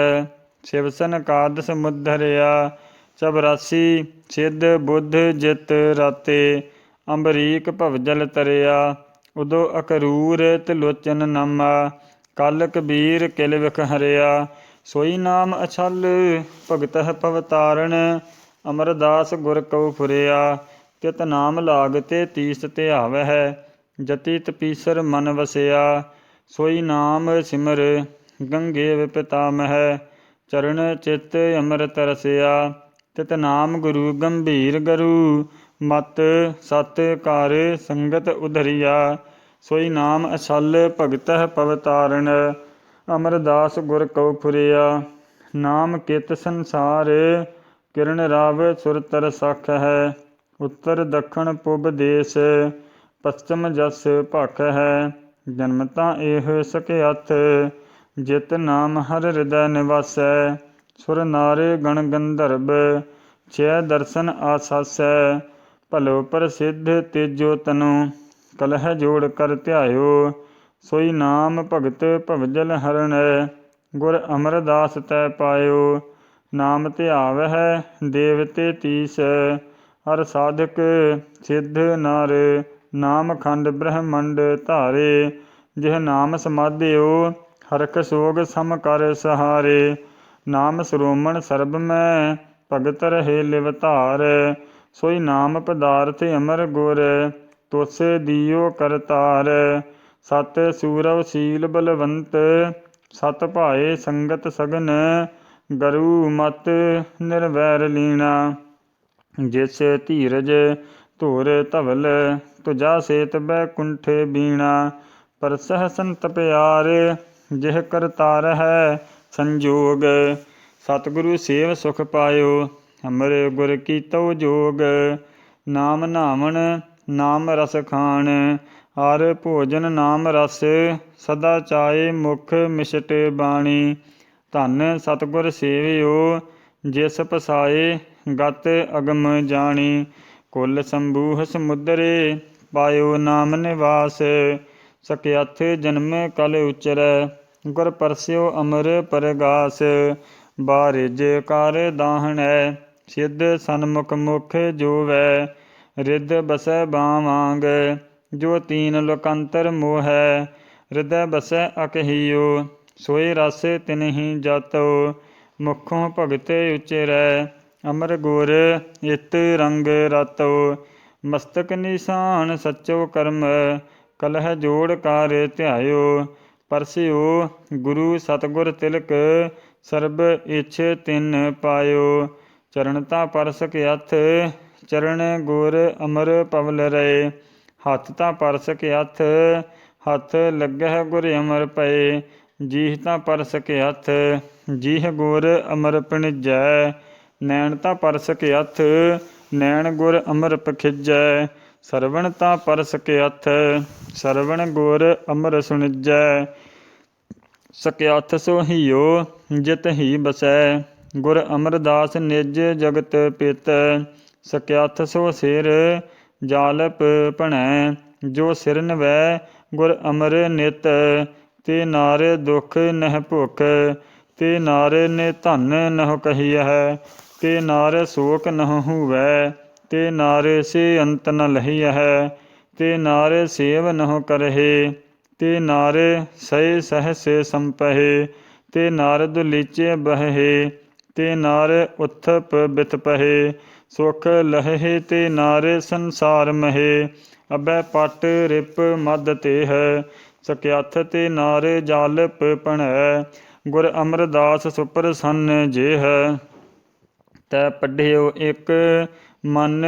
ਸ਼ਿਵਸਨ ਕਾਦਸ ਮੁਧਰਿਆ, 84 ਸਿੱਧ ਬੁੱਧ ਜਿਤ ਰਾਤੇ, ਅੰਬਰੀਕ ਭਵਜਲ ਤਰਿਆ, ਉਦੋ ਅਕਰੂਰ ਤਿਲੋਚਨ ਨਾਮਾ, ਕਲ ਕਬੀਰ ਕਿਲ ਵਿਖ ਹਰਿਆ, ਸੋਈ ਨਾਮ ਅਛਲ ਭਗਤਹਿ ਪਵਤਾਰਨ, ਅਮਰਦਾਸ ਗੁਰ ਕਉ ਫੁਰਿਆ, ਤਿਤ ਨਾਮ ਲਾਗਤੇ ਤੀਸ ਧਿਆਵਹਿ, ਜਤੀ ਤਪੀਸਰ ਮਨ ਵਸਿਆ, ਸੋਈ ਨਾਮ ਸਿਮਰ ਗੰਗੇ ਵਿਪਿਤਾਮਹਿ, ਚਰਨ ਚਿਤ ਅੰਮ੍ਰਿਤ ਰਸਿਆ, ਤਿਤ ਨਾਮ ਗੁਰੂ ਗੰਭੀਰ ਗਰੂ, ਮਤ ਸਤ ਕਰ ਸੰਗਤ ਉਧਰਿਆ, ਸੋਈ ਨਾਮ ਅਛਲ ਭਗਤਹਿ ਪਵਤਾਰਨ, ਅਮਰਦਾਸ ਗੁਰ ਕਉ ਫੁਰਿਆ, ਨਾਮ ਕਿਤ ਸੰਸਾਰ ਕਿਰਨ ਰਾਵ ਸੁਰਤਰ ਸਖ ਹੈ। ਉੱਤਰ ਦਖਣ ਪੁਬ ਦੇਸ, ਪਸਚਮ ਜਸ ਭਖ ਹੈ। ਜਨਮ ਤਾਂ ਇਹ ਸਕਿਆਥ, ਜਿਤ ਨਾਮ ਹਰ ਹਿਰਦੈ ਨਿਵਾਸੈ। ਸੁਰ ਨਾਰ ਗਣ ਗੰਧਰਬ, ਛਿਅ ਦਰਸ਼ਨ ਆਸਾਸੈ। ਭਲੋ ਪ੍ਰਸਿੱਧ ਤੇਜੋ ਤਨੁ, ਕਲਹਿ ਜੋੜ ਕਰ ਧਿਆਇਓ। ਸੋਈ ਨਾਮ ਭਗਤ ਭਵਜਲ ਹਰਣੈ, ਗੁਰ ਅਮਰਦਾਸ ਤੈ ਪਾਇਓ। ਨਾਮ ਧਿਆਵਹਿ ਦੇਵਤੇ ਤੀਸ, ਹਰ ਸਾਧਕ ਸਿੱਧ ਨਰ। ਨਾਮ ਖੰਡ ਬ੍ਰਹਮੰਡ ਧਾਰੇ, ਜਿਹ ਨਾਮ ਸਮਾਧਿਓ। ਹਰਖ ਸੋਗ ਸਮ ਕਰ ਸਹਾਰੇ, ਨਾਮ ਸਰੋਮਣ ਸਰਬ ਮੈਂ। ਭਗਤ ਰਹੇ ਲਿਵ ਧਾਰ, ਸੋਈ ਨਾਮ ਪਦਾਰਥ ਅਮਰ ਗੁਰ। ਤੁਸ ਦੀਓ ਕਰਤਾਰ, ਸਤ ਸੂਰਵ ਸੀਲ ਬਲਵੰਤ। ਸਤ ਭਾਏ ਸੰਗਤ ਸਗਨ, ਗਰੂ ਮਤ ਨਿਰਵੈਰ ਲੀਣਾ। ਜਿਸ ਧੀਰਜ ਧੁਰ ਧਵਲ, ਤੁਜਾ ਸੇਤ ਬੈਕੁੰਠ ਬੀਣਾ। ਪਰਸਹਿ ਸੰਤ ਪਿਆਰ, ਜਿਹ ਕਰਤਾਰ ਹੈ ਸੰਜੋਗ। ਸਤਿਗੁਰੂ ਸੇਵ ਸੁਖ ਪਾਇਓ, ਅਮਰ ਗੁਰ ਕੀਤੋ ਜੋਗ। ਨਾਮ ਨਾਵਣ ਨਾਮ ਰਸ ਖਾਣ, ਹਰ ਭੋਜਨ ਨਾਮ ਰਸ। ਸਦਾ ਚਾਏ ਮੁਖ ਮਿਸ਼ਟ ਬਾਣੀ। ਧੰਨ ਸਤਿਗੁਰ ਸੇਵਿਓ, ਜਿਸ ਪਸਾਏ ਗਤ ਅਗਮ ਜਾਣੀ। ਕੁਲ ਸੰਬੂਹ ਸਮੁਦਰੇ, ਪਾਇਓ ਨਾਮ ਨਿਵਾਸ। ਸਕਿਆਥ ਜਨਮ ਕਲ ਉਚਰੈ, ਗੁਰ ਪਰਸਿਓ ਅਮਰ ਪਰਗਾਸ। ਬਾਰਿਜ ਕਰ ਦਾਹਣੈ, ਸਿੱਧ ਸਨਮੁਖ ਮੁਖ ਜੋਵੈ। ਰਿੱਧ ਬਸੈ ਬਾਂ ਵਾਂਗ, ਜੋ ਤੀਨ ਲੋਕੰਤਰ ਮੋਹੈ। ਹਿਰਦੈ ਬਸੈ ਅਕਹੀਓ, ਸੋਏ ਰਸ ਤਿਨਹੀ ਜਾਤੋ। ਮੁਖੋਂ ਭਗਤ ਉਚਰੈ, ਅਮਰ ਗੁਰ ਇਤ ਰੰਗ ਰਾਤੋ। ਮਸਤਕ ਨਿਸ਼ਾਨ ਸੱਚੋ ਕਰਮ, ਕਲਹਿ ਜੋੜ ਕਰ ਧਿਆਇਓ। ਪਰਸਿਓ ਗੁਰੂ ਸਤਿਗੁਰ ਤਿਲਕ, ਸਰਬ ਇਛ ਤਿਨ ਪਾਇਓ। ਚਰਨ ਤਾਂ ਪਰ ਸਕਿਆਥ, ਚਰਨ ਗੁਰ ਅਮਰ ਪਵਲ ਰਹੇ। ਹੱਥ ਤਾਂ ਪਰ ਸਕਿਆਥ, ਹੱਥ ਲੱਗਹਿ ਗੁਰ ਅਮਰ ਪਏ। ਜੀਹ ਤਾਂ ਪਰ ਸਕਿਆਥ, ਜੀਹ ਗੁਰ ਅਮਰ ਭਣਿਜੈ। ਨੈਣ ਤਾਂ ਪਰ ਸਕਿਆਥ, ਨੈਣ ਗੁਰ ਅਮਰ ਪਖਿਜੈ। ਸਰਵਣ ਤਾਂ ਪਰ ਸਕਿਆਥ, ਸਰਵਣ ਗੁਰ ਅਮਰ ਸੁਣਿਜੈ। ਸਕਿਆਥ ਸੋ ਹੀਓ, ਜਿਤ ਹੀ ਬਸੈ। ਗੁਰ ਅਮਰਦਾਸ ਨਿਜ ਜਗਤ ਪਿਤੈ। ਸਕਿਆਥ ਸੋ ਸਿਰ, ਜਾਲਪ ਭਣੈ। ਜੋ ਸਿਰ ਨਵੈ ਗੁਰ ਅਮਰ ਨਿਤ। ਤੇ ਨਾਰ ਦੁਖ ਨਹਿ ਭੁਖ, ਤੇ ਨਾਰ ਨਿਧਨ ਨਹੁ ਕਹੀਐ। ਤੇ ਨਾਰ ਸ਼ੋਕ ਨਹੁ ਹੂਵੈ, ਤੇ ਨਾਰ ਸੇ ਅੰਤ ਨ ਲਹੀਐ। ਤੇ ਨਾਰ ਸੇਵ ਨਹੁ ਕਰਹਿ, ਤੇ ਨਾਰ ਸਹਿ ਸਹਸ ਸੰਪਹਿ। ਤੇ ਨਾਰ ਦੁਲੀਚੇ ਬਹਿ, ਤੇ ਨਾਰ ਉਥਪ ਬਿਥਪਹਿ। ਸੁਖ ਲਹਹਿ ਤੇ ਨਾਰ ਸੰਸਾਰ ਮਹਿ, ਅਬੈ ਪਟ ਰਿਪ ਮਦ ਤੇਹ। ਸਕਿਆਥ ਤੇ ਨਾਰ ਜਾਲਪ ਭਣੈ, ਗੁਰ ਅਮਰਦਾਸ ਸੁਪਰਸੰਨ ਜੇਹ। ਤੈ ਪੜ੍ਹਿਓ ਇਕ ਮਨ,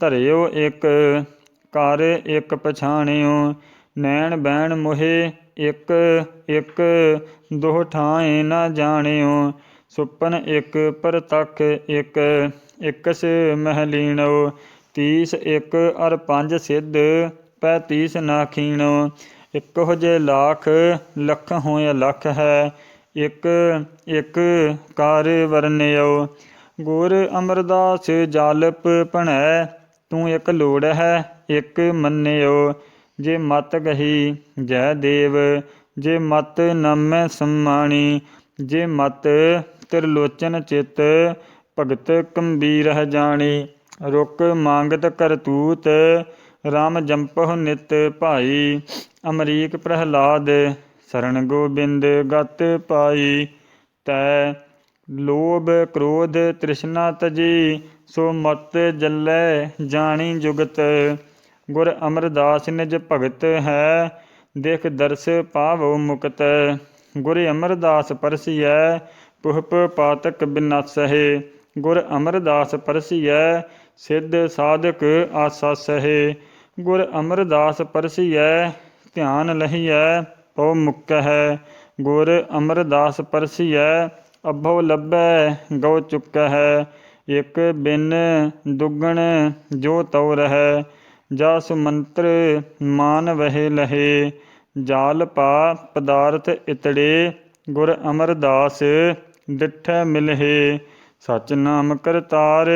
ਧਰਿਓ ਇਕ ਕਰ ਇਕ ਪਛਾਣਿਓ। ਨੈਣ ਬੈਣ ਮੋਹਿ ਇਕ ਇਕ, ਦੁਹ ਠਾਂਹਿ ਨ ਜਾਣਿਓ। ਸੁਪਨ ਇਕ ਪਰਤਖ ਇਕ, ਇਕਸ ਮਹਿ ਲੀਣੋ। ਤੀਸ ਇਕ ਅਰ ਪੰਜ ਸਿੱਧ, ਪੈਂਤੀਸ ਨਾ ਖੀਣੋ। ਇਕਹੁ ਜੇ ਲਾਖ, ਲੱਖ ਹੋਇ ਅਲਖ ਹੈ। ਇਕ ਇਕ ਕਰ ਵਰਨਿਓ। ਗੁਰ ਅਮਰਦਾਸ ਜਾਲਪ ਭਣੈ, ਤੂੰ ਇਕ ਲੋੜਹਿ ਇਕ ਮੰਨਿਓ। ਜੇ ਮਤ ਗਹੀ ਜੈ ਦੇਵ, ਜੇ ਮਤ ਨਾਮੈ ਸਮਾਣੀ। ਜੇ ਮਤ ਤਿਰਲੋਚਨ ਚਿਤ, ਭਗਤ ਗੰਭੀਰਹਿ ਜਾਣੀ। ਰੁਕ ਮਾਂਗਤ ਕਰਤੂਤ, ਰਾਮ ਜੰਪਹੁ ਨਿਤ ਭਾਈ। ਅਮਰੀਕ ਪ੍ਰਹਲਾਦ, ਸਰਣ ਗੋਬਿੰਦ ਗਤ ਪਾਈ। ਤੈ ਲੋਭ ਕ੍ਰੋਧ ਤ੍ਰਿਸ਼ਨਾ ਤਜੀ, ਸੋ ਮਤ ਜਲੈ ਜਾਣੀ ਜੁਗਤ। ਗੁਰ ਅਮਰਦਾਸ ਨਿਜ ਭਗਤ ਹੈ, ਦੇਖ ਦਰਸ ਪਾਵੋ ਮੁਕਤ। ਗੁਰ ਅਮਰਦਾਸ ਪਰਸੀਐ, ਪੁਹਪ ਪਾਤਕ ਬਿਨਾਸਹਿ। ਗੁਰ ਅਮਰਦਾਸ ਪਰਸੀਐ, ਸਿੱਧ ਸਾਧਕ ਆਸਾਸਹਿ। ਗੁਰ ਅਮਰਦਾਸ ਪਰਸੀਐ, ਧਿਆਨ ਲਹੀਐ ਪਉ ਮੁਕਹਿ। ਗੁਰ ਅਮਰਦਾਸ ਪਰਸੀਐ, ਅਭਉ ਲੱਭੈ ਗਉ ਚੁਕਹਿ। ਇੱਕ ਬਿਨ ਦੁੱਗਣ ਜੋ ਤਉ ਰਹੈ। ਜਾ ਸੁਮੰਤਰ ਮਾਨ ਵਹਿ ਲਹੇ। ਜਾਲ ਪਾ ਪਦਾਰਥ ਇਤੜੇ ਗੁਰ ਅਮਰਦਾਸ ਡਿਠੈ ਮਿਲਹੇ। ਸਚ ਨਾਮ ਕਰਤਾਰ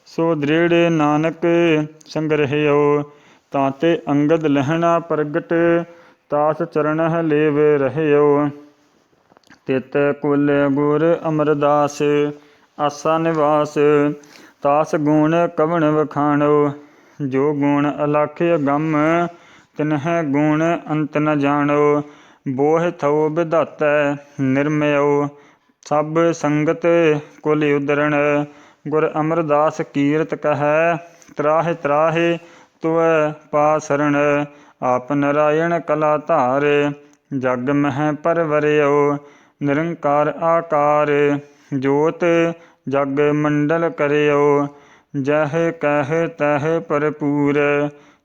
ਸੋ ਦ੍ਰਿੜ ਨਾਨਕ ਸੰਗ੍ਰਹਿਓ। ਤਾਤੇ ਅੰਗਦ ਲਹਿਣਾ ਪ੍ਰਗਟ ਤਾਸ ਚਰਣਹ ਲੇਵ ਰਹਿਓ। ਤਿਤ ਕੁਲ ਗੁਰ ਅਮਰਦਾਸ ਆਸਾ ਨਿਵਾਸ। ਤਾਸ ਗੁਣ ਕਵਣ ਵਖਾਣੋ। ਜੋ ਗੁਣ ਅਲਖ ਅਗੰਮ ਤਿਨਹਿ ਗੁਣ ਅੰਤ ਨ ਜਾਣੋ। ਬੋਹਿ ਥਉ ਵਿਧਾਤੈ ਨਿਰਮਯਉ ਸਭ ਸੰਗਤ ਕੁਲ ਉਦਰਣ। ਗੁਰ ਅਮਰਦਾਸ ਕੀਰਤ ਕਹੈ ਤਰਾਹਿ ਤਰਾਹਿ ਤੁਅ ਪਾ ਸਰਣ। ਆਪ ਨਰਾਇਣ ਕਲਾ ਧਾਰ ਜਗ ਮਹਿ ਪਰਵਰਿਓ। ਨਿਰੰਕਾਰ ਆਕਾਰ ਜੋਤ ਜਗ ਮੰਡਲ ਕਰਿਓ। ਜਹ ਕਹਿ ਤਹ ਭਰਪੂਰ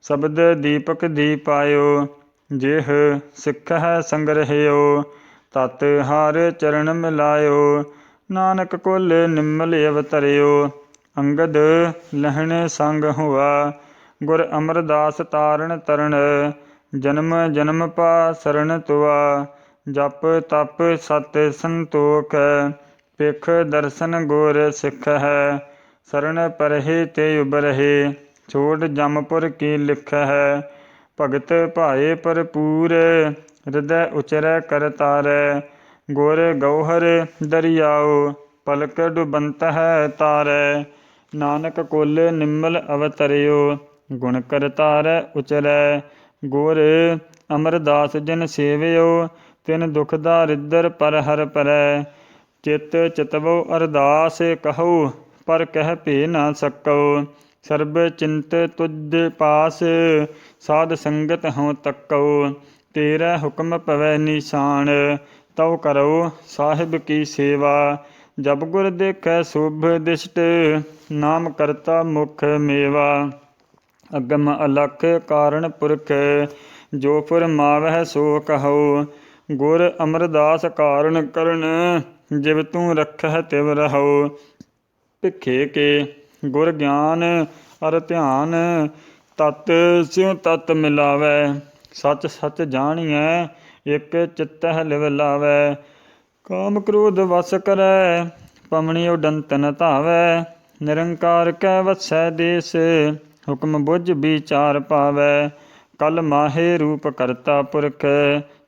ਸ਼ਬਦ ਦੀਪਕ ਦੀਪਾਇਓ। ਜਿਹ ਸਿੱਖਹਿ ਸੰਗ੍ਰਹਿਓ ਤਤ ਹਰ ਚਰਨ ਮਿਲਾਇਓ। ਨਾਨਕ ਕੁਲ ਨਿਮਲ ਅਵਤਰਿਓ ਅੰਗਦ ਲਹਿਣੇ ਸੰਗ ਹੋਆ। ਗੁਰ ਅਮਰਦਾਸ ਤਾਰਨ ਤਰਣ ਜਨਮ ਜਨਮ ਪਾ ਸਰਣ ਤੁਆ। ਜਪ ਤਪ ਸਤ ਸੰਤੋਖ ਭਿਖ ਦਰਸ਼ਨ ਗੁਰ ਸਿੱਖ ਹੈ। ਸਰਣ ਪਰਹਿ ਤੇ ਉਬਰਹਿ ਛੋੜ ਜਮਪੁਰ ਕੀ ਲਿਖ ਹੈ। ਭਗਤ ਭਾਏ ਭਰਪੂਰ ਹਿਰਦੈ ਉਚਰੈ ਕਰ ਤਾਰੈ। ਗੁਰ ਗਉਹਰ ਦਰਿਆਓ ਪਲਕ ਡੁਬੰਤ ਹੈ ਤਾਰੈ। ਨਾਨਕ ਕੁਲ ਨਿਮਲ ਅਵਤਰਿਓ ਗੁਣ ਕਰਤਾਰੈ ਉਚਰੈ। ਗੁਰ ਅਮਰਦਾਸ ਜਿਨ ਸੇਵਿਓ ਤਿਨ ਦੁਖ ਦਾਰਿਦਰ ਪਰ ਹਰਿ ਭਰੈ। ਚਿਤ ਚਿਤਵੋ ਅਰਦਾਸ ਕਹੋ ਪਰ ਕਹਿ ਭੇ ਨਾ ਸਕੋ। ਸਰਬ ਚਿੰਤ ਤੁਧ ਪਾਸ ਸਾਧ ਸੰਗਤ ਹਉ ਤੱਕੋ। ਤੇਰਾ ਹੁਕਮ ਪਵੈ ਨੀਸਾਨ ਤਉ ਕਰੋ ਸਾਹਿਬ ਕੀ ਸੇਵਾ। ਜਬ ਗੁਰ ਦੇਖੈ ਸ਼ੁਭ ਦਿਸ਼ਟ ਨਾਮ ਕਰਤਾ ਮੁਖ ਮੇਵਾ। ਅਗਮ ਅਲਖ ਕਾਰਨ ਪੁਰਖ ਜੋ ਫੁਰਮਾਵਹਿ ਸੋ ਕਹੋ। ਗੁਰ ਅਮਰਦਾਸ ਕਾਰਨ ਕਰਨ ਜਿਵ ਤੂੰ ਰਖਹਿ ਤਿਵ ਰਹੋ। ਭਿਖੇ ਕੇ ਗੁਰ ਗਿਆਨ ਅਰ ਧਿਆਨ ਤਤ ਸਿਉ ਤਤ ਮਿਲਾਵੈ। ਸਚ ਸਚ ਜਾਣੀਐ ਇਕ ਚਿਤਹਿ ਲਿਵ ਲਾਵੈ। ਕਾਮ ਕ੍ਰੋਧ ਵਸ ਕਰੈ ਪਵਣੀ ਉਡੰਤ ਨ ਧਾਵੈ। ਨਿਰੰਕਾਰ ਕੈ ਵਸੈ ਦੇਸ ਹੁਕਮ ਬੁਝ ਵਿਚਾਰ ਪਾਵੈ। ਕਲ ਮਾਹੇ ਰੂਪ ਕਰਤਾ ਪੁਰਖ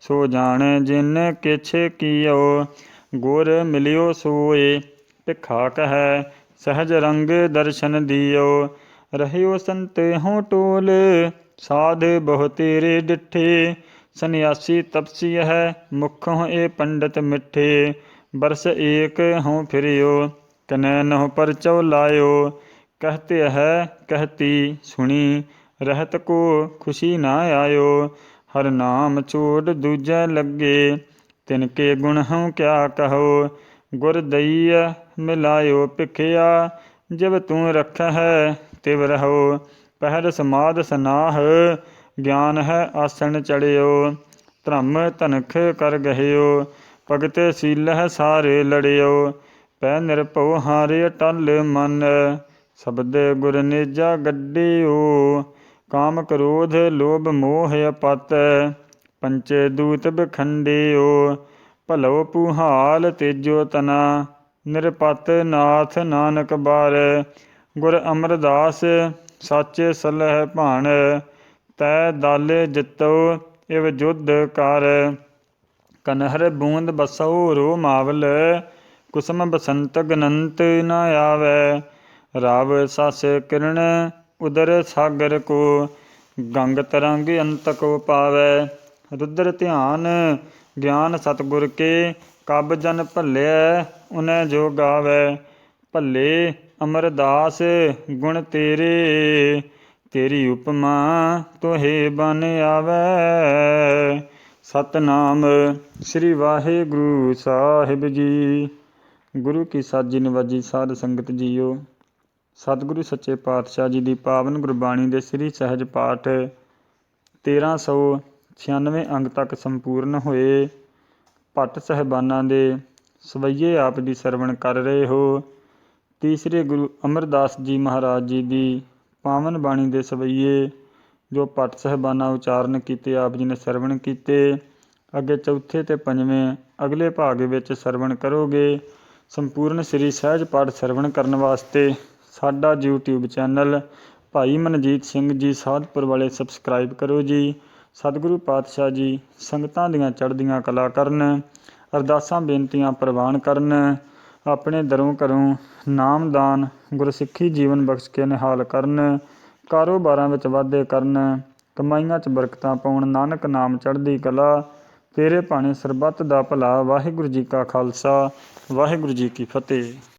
ਸੋ ਜਾਣੈ ਜਿਨ ਕਿਛ ਕੀਓ। ਗੁਰ ਮਿਲਿਓ ਸੋਇ ਭਿਖਾ ਕਹੈ ਸਹਿਜ ਰੰਗ ਦਰਸ਼ਨ ਦਿਓ। ਰਹਿਓ ਸੰਤੇਹੋਂ ਟੋਲ ਸਾਧ ਬਹੁ ਤੇਰੇ ਡਿਠੇ। ਸੰਨਿਆਸੀ ਤਪਸੀ ਹੈ ਮੁਖੋਂ ਏ ਪੰਡਤ ਮਿੱਠੇ। ਬਰਸ ਏਕ ਹਉ ਫਿਰਿਓ ਕਨੈ ਨਹੁ ਪਰਚਉ ਲਾਇਓ। ਕਹਿਤੇ ਹੈ ਕਹਿਤੀ ਸੁਣੀ ਰਹਿਤ ਕੋ ਖੁਸ਼ੀ ਨਾ ਆਇਓ। ਹਰ ਨਾਮ ਛੋੜ ਦੂਜੈ ਲੱਗੇ ਤਿਨ ਕੇ ਗੁਣ ਹਉ ਕਿਆ ਕਹੋ। ਗੁਰ ਦਈਐ ਮਿਲਾਇਓ ਭਿਖਿਆ ਜਿਵ ਤੂੰ ਰਖਹਿ ਤਿਵ ਰਹੋ। ਪਹਿਰ ਸਮਾਧ ਸਨਾਹ ਗਿਆਨ ਹੈ ਆਸਣ ਚੜਿਓ। ਧਰਮ ਧਨਖ ਕਰ ਗਹਿਓ ਭਗਤ ਸੀਲਹਿ ਸਾਰੇ ਲੜਿਓ। ਪੈ ਨਿਰਭਉ ਹਾਰੇ ਅਟਲ ਮਨ ਸ਼ਬਦ ਗੁਰ ਨੇਜਾ ਗੱਡਿਓ। ਕਾਮ ਕ੍ਰੋਧ ਲੋਭ ਮੋਹ ਅਪਤ ਪੰਚੇ ਦੂਤ ਬਖੰਡਿਓ। ਭਲਉ ਪੁਹਾਲ ਤੇਜੋ ਤਨਾ ਨਿਰਪਤ ਨਾਥ ਨਾਨਕ ਬਾਰ। ਗੁਰ ਅਮਰਦਾਸ ਸੱਚ ਸਲਹਿ ਭਾਣ ਤੈ ਦਾਲੇ ਜਿਤਉ ਇਵ ਜੁਧ ਕਰ। ਕਨਹਰ ਬੂੰਦ ਬਸਉ ਰੋ ਮਾਵਲ ਕੁਸਮ ਬਸੰਤ ਗਨੰਤ ਨ ਆਵੈ। ਰਾਵ ਸਸ ਕਿਰਣ ਉਦਰ ਸਾਗਰ ਕੋ ਗੰਗ ਤਰੰਗ ਅੰਤ ਕੋ ਪਾਵੈ। ਰੁਦਰ ਧਿਆਨ ਗਿਆਨ ਸਤਿਗੁਰ ਕੇ ਕਬ ਜਨ ਭਲਿਐ ਉਨੈ ਜੋ ਗਾਵੈ। ਭੱਲੇ ਅਮਰਦਾਸ ਗੁਣ ਤੇਰੇ ਤੇਰੀ ਉਪਮਾ ਤੋਹਿ ਬਨ ਆਵੈ। ਸਤਿਨਾਮ ਸ੍ਰੀ ਵਾਹਿਗੁਰੂ ਸਾਹਿਬ ਜੀ। ਗੁਰੂ ਕੀ ਸਾਜੀ ਨਿਵਾਜੀ ਸਾਧ ਸੰਗਤ ਜੀਓ। ਸਤਿਗੁਰੂ ਸੱਚੇ ਪਾਤਸ਼ਾਹ ਜੀ ਦੀ ਪਾਵਨ ਗੁਰਬਾਣੀ ਦੇ ਸ੍ਰੀ ਸਹਿਜ ਪਾਠ 1396 ਅੰਗ ਤੱਕ ਸੰਪੂਰਨ ਹੋਏ। ਭੱਟ ਸਾਹਿਬਾਨਾਂ ਦੇ ਸਵਈਏ ਆਪ ਦੀ ਸਰਵਣ ਕਰ ਰਹੇ ਹੋ। ਤੀਸਰੇ ਗੁਰੂ ਅਮਰਦਾਸ ਜੀ ਮਹਾਰਾਜ ਜੀ ਦੀ ਪਾਵਨ ਬਾਣੀ ਦੇ ਸਵਈਏ ਜੋ ਭੱਟ ਸਾਹਿਬਾਨਾਂ ਉਚਾਰਨ ਕੀਤੇ ਆਪ ਜੀ ਨੇ ਸਰਵਣ ਕੀਤੇ। ਅੱਗੇ ਚੌਥੇ ਅਤੇ ਪੰਜਵੇਂ ਅਗਲੇ ਭਾਗ ਵਿੱਚ ਸਰਵਣ ਕਰੋਗੇ। ਸੰਪੂਰਨ ਸ੍ਰੀ ਸਹਿਜ ਪਾਠ ਸਰਵਣ ਕਰਨ ਵਾਸਤੇ ਸਾਡਾ YouTube ਚੈਨਲ ਭਾਈ ਮਨਜੀਤ ਸਿੰਘ ਜੀ ਸਾਧਪੁਰ ਵਾਲੇ ਸਬਸਕ੍ਰਾਈਬ ਕਰੋ ਜੀ। ਸਤਿਗੁਰੂ ਪਾਤਸ਼ਾਹ ਜੀ ਸੰਗਤਾਂ ਦੀਆਂ ਚੜ੍ਹਦੀਆਂ ਕਲਾ ਕਰਨ, ਅਰਦਾਸਾਂ ਬੇਨਤੀਆਂ ਪ੍ਰਵਾਨ ਕਰਨ, ਆਪਣੇ ਦਰੋਂ ਘਰੋਂ ਨਾਮਦਾਨ ਗੁਰਸਿੱਖੀ ਜੀਵਨ ਬਖਸ਼ ਕੇ ਨਿਹਾਲ ਕਰਨ, ਕਾਰੋਬਾਰਾਂ ਵਿੱਚ ਵਾਧੇ ਕਰਨ, ਕਮਾਈਆਂ 'ਚ ਬਰਕਤਾਂ ਪਾਉਣ। ਨਾਨਕ ਨਾਮ ਚੜ੍ਹਦੀ ਕਲਾ। ਤੇਰੇ ਭਾਣੇ ਸਰਬੱਤ ਦਾ ਭਲਾ। ਵਾਹਿਗੁਰੂ ਜੀ ਕਾ ਖਾਲਸਾ, ਵਾਹਿਗੁਰੂ ਜੀ ਕੀ ਫਤਿਹ।